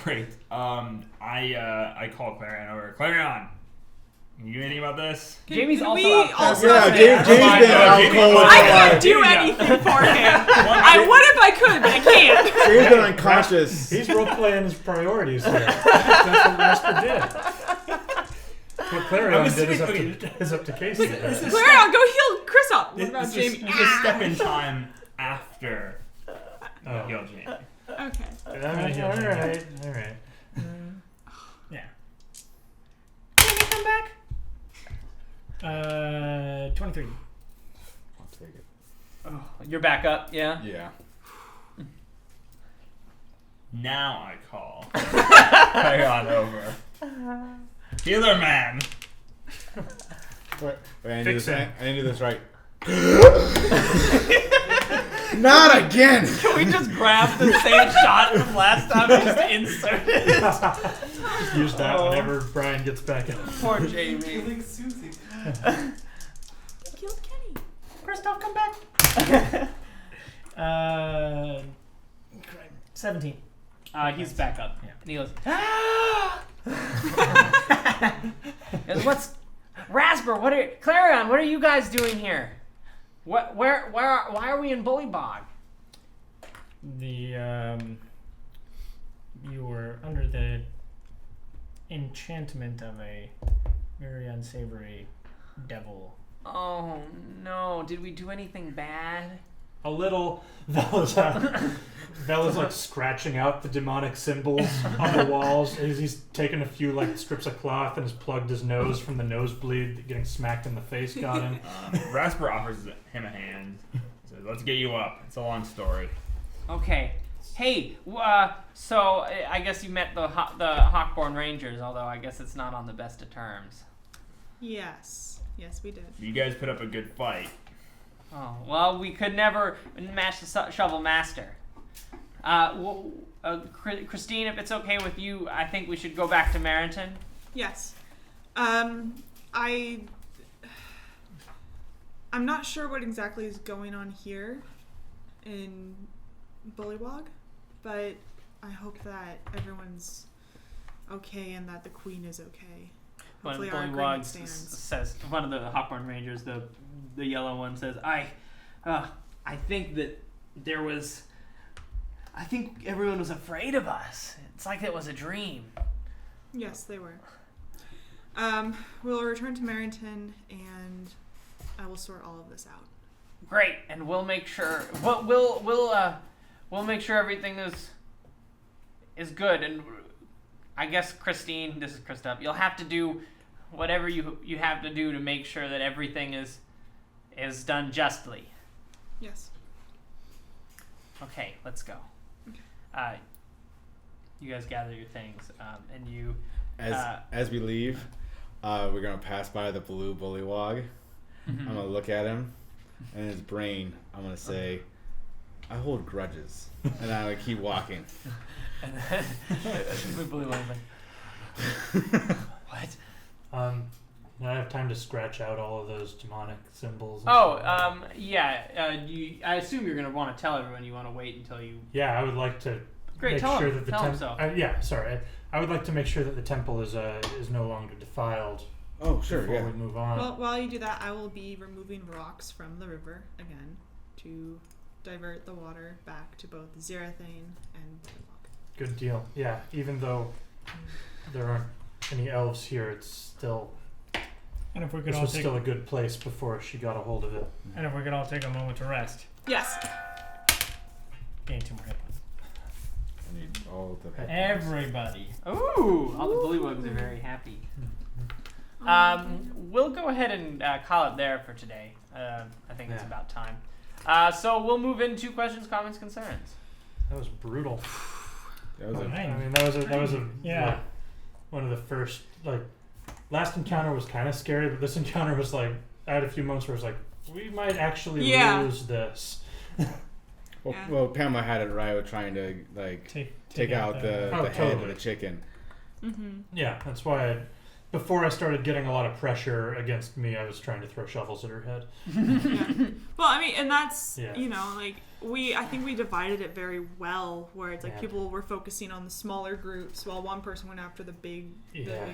Great. I call Clarion over. Clarion, you do anything about this? Jamie's Can also we out cold. also Yeah, say- James been out Jamie- cold. I couldn't do Jamie- anything for him. I would if I could, but I can't. James been unconscious. He's role playing his priorities here. That's what Rasper did. What Clarion did is up to Casey. Clarion, go heal Kristoff. What about This is Jamie? a step in time after Oh. heal Jamie. Okay. All right. Yeah. Can you come back? 23. I'll take it. You're back up, yeah? Yeah. Now I call. Hang on over. Healer man. Wait, I Fix it. didn't do this right. Not again! Can we just grab the same shot from last time and just insert it? Just use that whenever Brian gets back in. Poor Jamie. Like Susie. Killed Kenny. Christoph, come back. 17. He's back up. Yeah. And he goes, what's Rasper? Clarion? What are you guys doing here? Why are we in Bullybog? You were under the enchantment of a very unsavory devil. Oh no! Did we do anything bad? A little. Vel is like scratching out the demonic symbols on the walls. He's taken a few like strips of cloth and has plugged his nose from the nosebleed that getting smacked in the face got him. Rasper offers him a hand. Says, "Let's get you up. It's a long story." Okay. Hey, so I guess you met the Hawkborne Rangers, although I guess it's not on the best of terms. Yes, we did. You guys put up a good fight. Oh, well, we could never match the Shovel Master. Christine, if it's okay with you, I think we should go back to Marinton. Yes. I'm not sure what exactly is going on here in Bullywog, but I hope that everyone's okay and that the queen is okay. Hopefully our agreement stands. Says one of the Hawkborne Rangers, the yellow one says, I think that I think everyone was afraid of us. It's like it was a dream. Yes, they were. We'll return to Marinton and I will sort all of this out. Great, and we'll make sure we'll make sure everything is good. And I guess Christine, this is Christoph, you'll have to do whatever you have to do to make sure that everything is done justly. Yes. Okay, let's go. Okay. You guys gather your things, and you. As we leave, we're gonna pass by the blue bullywog. Mm-hmm. I'm gonna look at him, and in his brain, I'm gonna say, "I hold grudges," and I'm gonna keep walking. And then the blue one's like, what? I have time to scratch out all of those demonic symbols. And Yeah. I assume you're gonna want to tell everyone. You want to wait until you. Yeah, I would like to make tell sure him. that the Tell him temple. so. Yeah, sorry. I would like to make sure that the temple is no longer defiled. Oh, sure, before yeah. we move on. Well, while you do that, I will be removing rocks from the river again to divert the water back to both Zerathane and Bullywog. Good deal. Yeah, even though there aren't any elves here, it's still. And if we could This all was take still a good place before she got a hold of it. and if we could all take a moment to rest. Yes. Gain 2 more hit points. I need all the hit points. Everybody. Ooh, all the bullywugs are very happy. We'll go ahead and call it there for today. I think it's Yeah. about time. So we'll move into questions, comments, concerns. That was brutal. That was Nice. I mean, that was a Yeah. like, one of the first last encounter was kind of scary, but this encounter was like I had a few moments where I was like, we might actually lose this. Well, Pamela had it right with trying to take out the head totally. of the chicken. Mm-hmm. Yeah, that's why before I started getting a lot of pressure against me, I was trying to throw shovels at her head. Yeah. Well, I mean, and that's, Yeah. I think we divided it very well, where it's like Yeah. people were focusing on the smaller groups while one person went after the big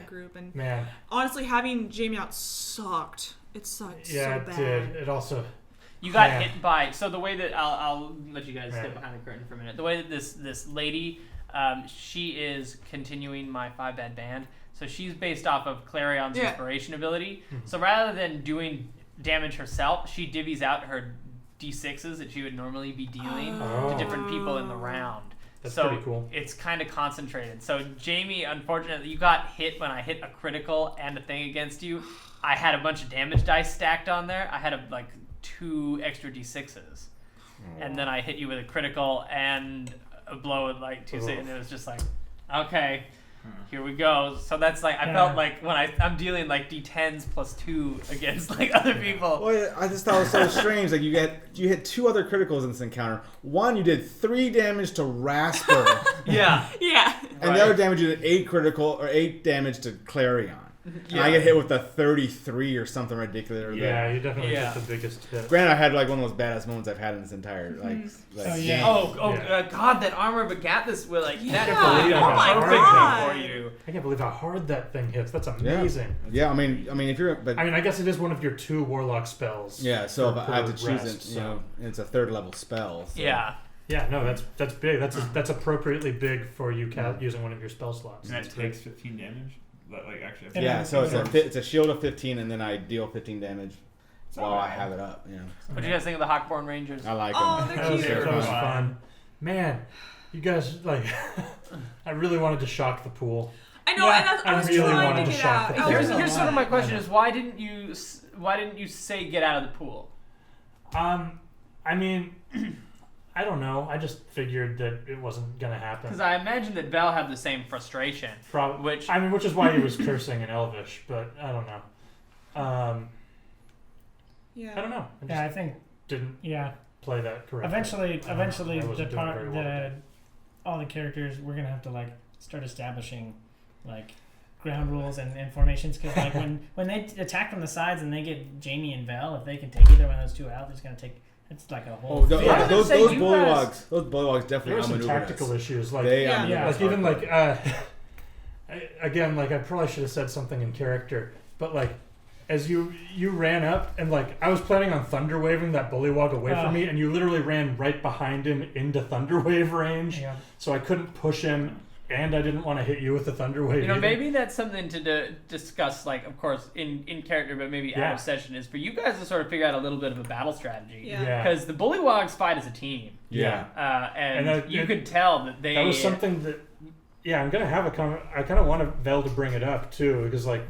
group. And Man, honestly, having Jamie out sucked. It sucked yeah, so it bad. did. It also. You got Man. hit by. So the way that I'll let you guys Right. step behind the curtain for a minute. The way that this lady, she is continuing my 5-bad band. So she's based off of Clarion's inspiration ability. Mhm. So rather than doing damage herself, she divvies out her D6s that she would normally be dealing to different people in the round. That's so pretty cool. it's kind of concentrated. So Jamie, unfortunately, you got hit when I hit a critical and a thing against you. I had a bunch of damage dice stacked on there. I had 2 extra D6s. And then I hit you with a critical and a blow with like 2 and it was just like, okay, here we go. So that's like, I felt like when I'm dealing like D10s plus 2 against like other people. Well, yeah, I just thought it was so strange. Like you hit 2 other criticals in this encounter. One, you did 3 damage to Rasper, Yeah. Yeah. and the other damage you did 8 damage to Clarion. And I get hit with a 33 or something ridiculous. Yeah, you definitely took the biggest hit. Granted, I had like one of those badass moments I've had in this entire like. Oh, yeah. God, that armor begat this with like that believe perfect that. thing for you. I can't believe how hard that thing hits. That's amazing. Yeah, I mean, if you're, but I mean, I guess it is one of your 2 warlock spells. yeah. So if I have to per choose rest, it, it's a 3rd level spell. So. Yeah. Yeah, no, that's big. That's appropriately big for you using one of your spell slots. And that takes 15 damage. Like actually. Yeah, so it's a shield of 15, and then I deal 15 damage while I have it up. What do you guys think of the Hawkborne Rangers? I like Oh, them. they're cute. That was fun. Man, you guys, like, I really wanted to shock the pool. I know, and I was really trying wanted to to get shock out. the I was Here's sort of my question: is why didn't you say get out of the pool? I mean, I don't know. I just figured that it wasn't gonna happen. Because I imagine that Vel had the same frustration. Which is why he was cursing in Elvish, but I don't know. Yeah. I don't know. I think Didn't play that correctly. eventually I wasn't doing very well. all the characters we're gonna have to like start establishing like ground rules and formations, because like when they attack from the sides and they get Jamie and Vel, if they can take either one of those 2 out, it's gonna take. It's like a whole. Those bullywugs definitely There were some outmaneuvered tactical us. issues, like They Yeah. outmaneuvered us like even hardcore. like again, like I probably should have said something in character, but like as you ran up and like I was planning on thunder waving that bullywug away from me, and you literally ran right behind him into thunder wave range, so I couldn't push him, and I didn't want to hit you with the thunder wave. You know, either. maybe that's something to discuss, like, of course, in character, but maybe out of session, is for you guys to sort of figure out a little bit of a battle strategy. Yeah. Because the Bullywogs fight as a team. Yeah. And you could tell that they... That was something that, I'm gonna have I kind of want Vel to bring it up too, because like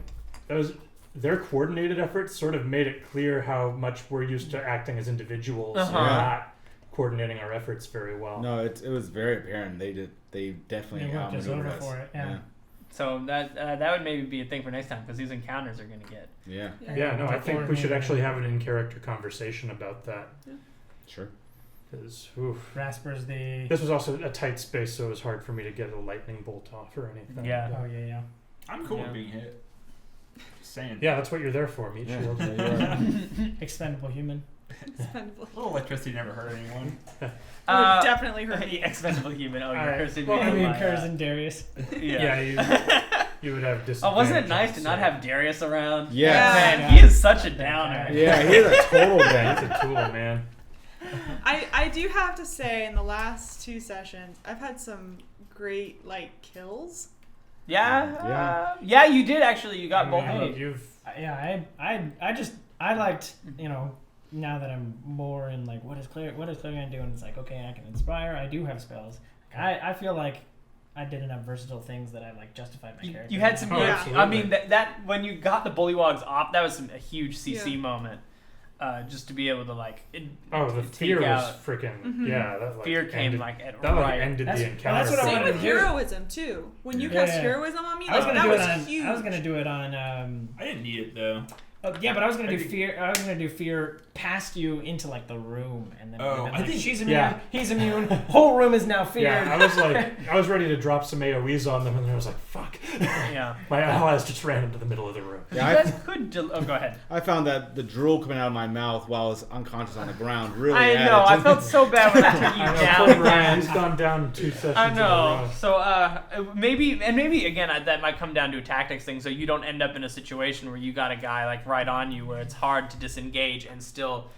their coordinated efforts sort of made it clear how much we're used to acting as individuals and not coordinating our efforts very well. No, it was very apparent. They definitely worked us outmaneuvered over us. for it. Yeah. So that would maybe be a thing for next time, because these encounters are going to get... Yeah. Yeah, no, I think we should actually have an in-character conversation about that. Sure. Because Rasper's the. this was also a tight space, so it was hard for me to get a lightning bolt off or anything. Yeah. Oh yeah. I'm cool with being hit. Just saying. Yeah, that's what you're there for, meat Yeah. shield. Yeah, Expendable human. Expendable. A little electricity never hurt anyone. Would have definitely hurt me. Expendable human. Oh, you're Alright. cursing Well, me. I mean, Oh my Kurz God. and Darius. Yeah. You would have disadvantage. Oh, wasn't it nice to on not save. have Darius around? Yeah. Man, he is such a downer. Yeah, he's a total Yeah, bad. it's a tool, man. I do have to say, in the last 2 sessions, I've had some great kills. Yeah. Yeah, you did actually. You got both of them. You've I liked, now that I'm more in like what is Claire gonna do, and it's like, okay, I can inspire, I do have spells. I feel like I did enough versatile things that I justified my character. You had some Oh, good. absolutely. I mean, that when you got the Bullywogs off, that was a huge CC Yeah. moment. Just to be able to the take fear was out- freaking Mhm. that fear came ended, at that right. ended That's- the well, encounter. that's what I Same wanted with to do. heroism too. When you Yeah, cast yeah. heroism on me, I was gonna that do was it on. huge. I was gonna do it on. I didn't need it though. Yeah, but I was gonna do fear. I was gonna do fear past you into the room, and then Oh, been I think- she's immune. yeah. He's immune. Whole room is now feared. Yeah, I was ready to drop some AoEs on them, and then I was like, fuck. Yeah. My allies just ran into the middle of the room. You Yeah, guys could. Oh, go ahead. I found that the drool coming out of my mouth while I was unconscious on the ground really I added know. to I felt so bad when I took you I know, down poor Brian, again. he's gone down 2 sessions I in a know. row. So maybe again that might come down to a tactics thing. So you don't end up in a situation where you got a guy right on you, where it's hard to disengage and still.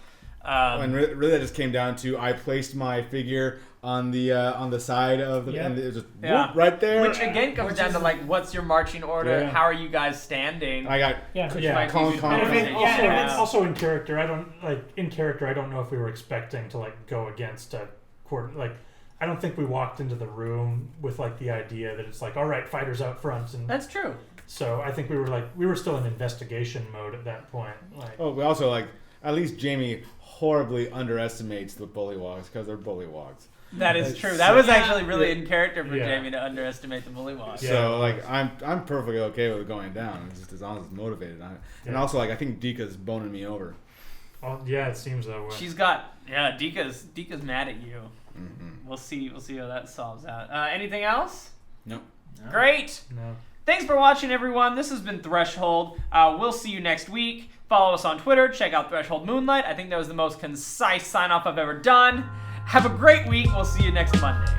And really, that just came down to I placed my figure on the side of the, Yep. and it was just Yeah. whoop, right there. Which again comes down to what's your marching order? Yeah. How are you guys standing? I got Yeah. Which Yeah, might be calm, good calm, And calm. if it, conversation. also, Yeah. also in character, I don't know if we were expecting to go against a court. I don't think we walked into the room with the idea that it's all right, fighters out front, and That's true. so I think we were still in investigation mode at that point. Oh, we also at least Jamie horribly underestimates the bullywogs because they're bullywogs. That is That's true. That was Yeah. actually really in character for Yeah. Jamie to underestimate the bullywog. Yeah. So like I'm perfectly okay with it going down. It's just as long as it's motivated. And Yeah. also like I think Dika's boning me over. Oh, yeah, it seems that way. She's got Dika's mad at you. Mm-hmm. We'll see how that solves out. Anything else? Nope. Great. No. Thanks for watching, everyone. This has been Threshold. We'll see you next week. Follow us on Twitter. Check out Threshold Moonlight. I think that was the most concise sign-off I've ever done. Have a great week. We'll see you next Monday.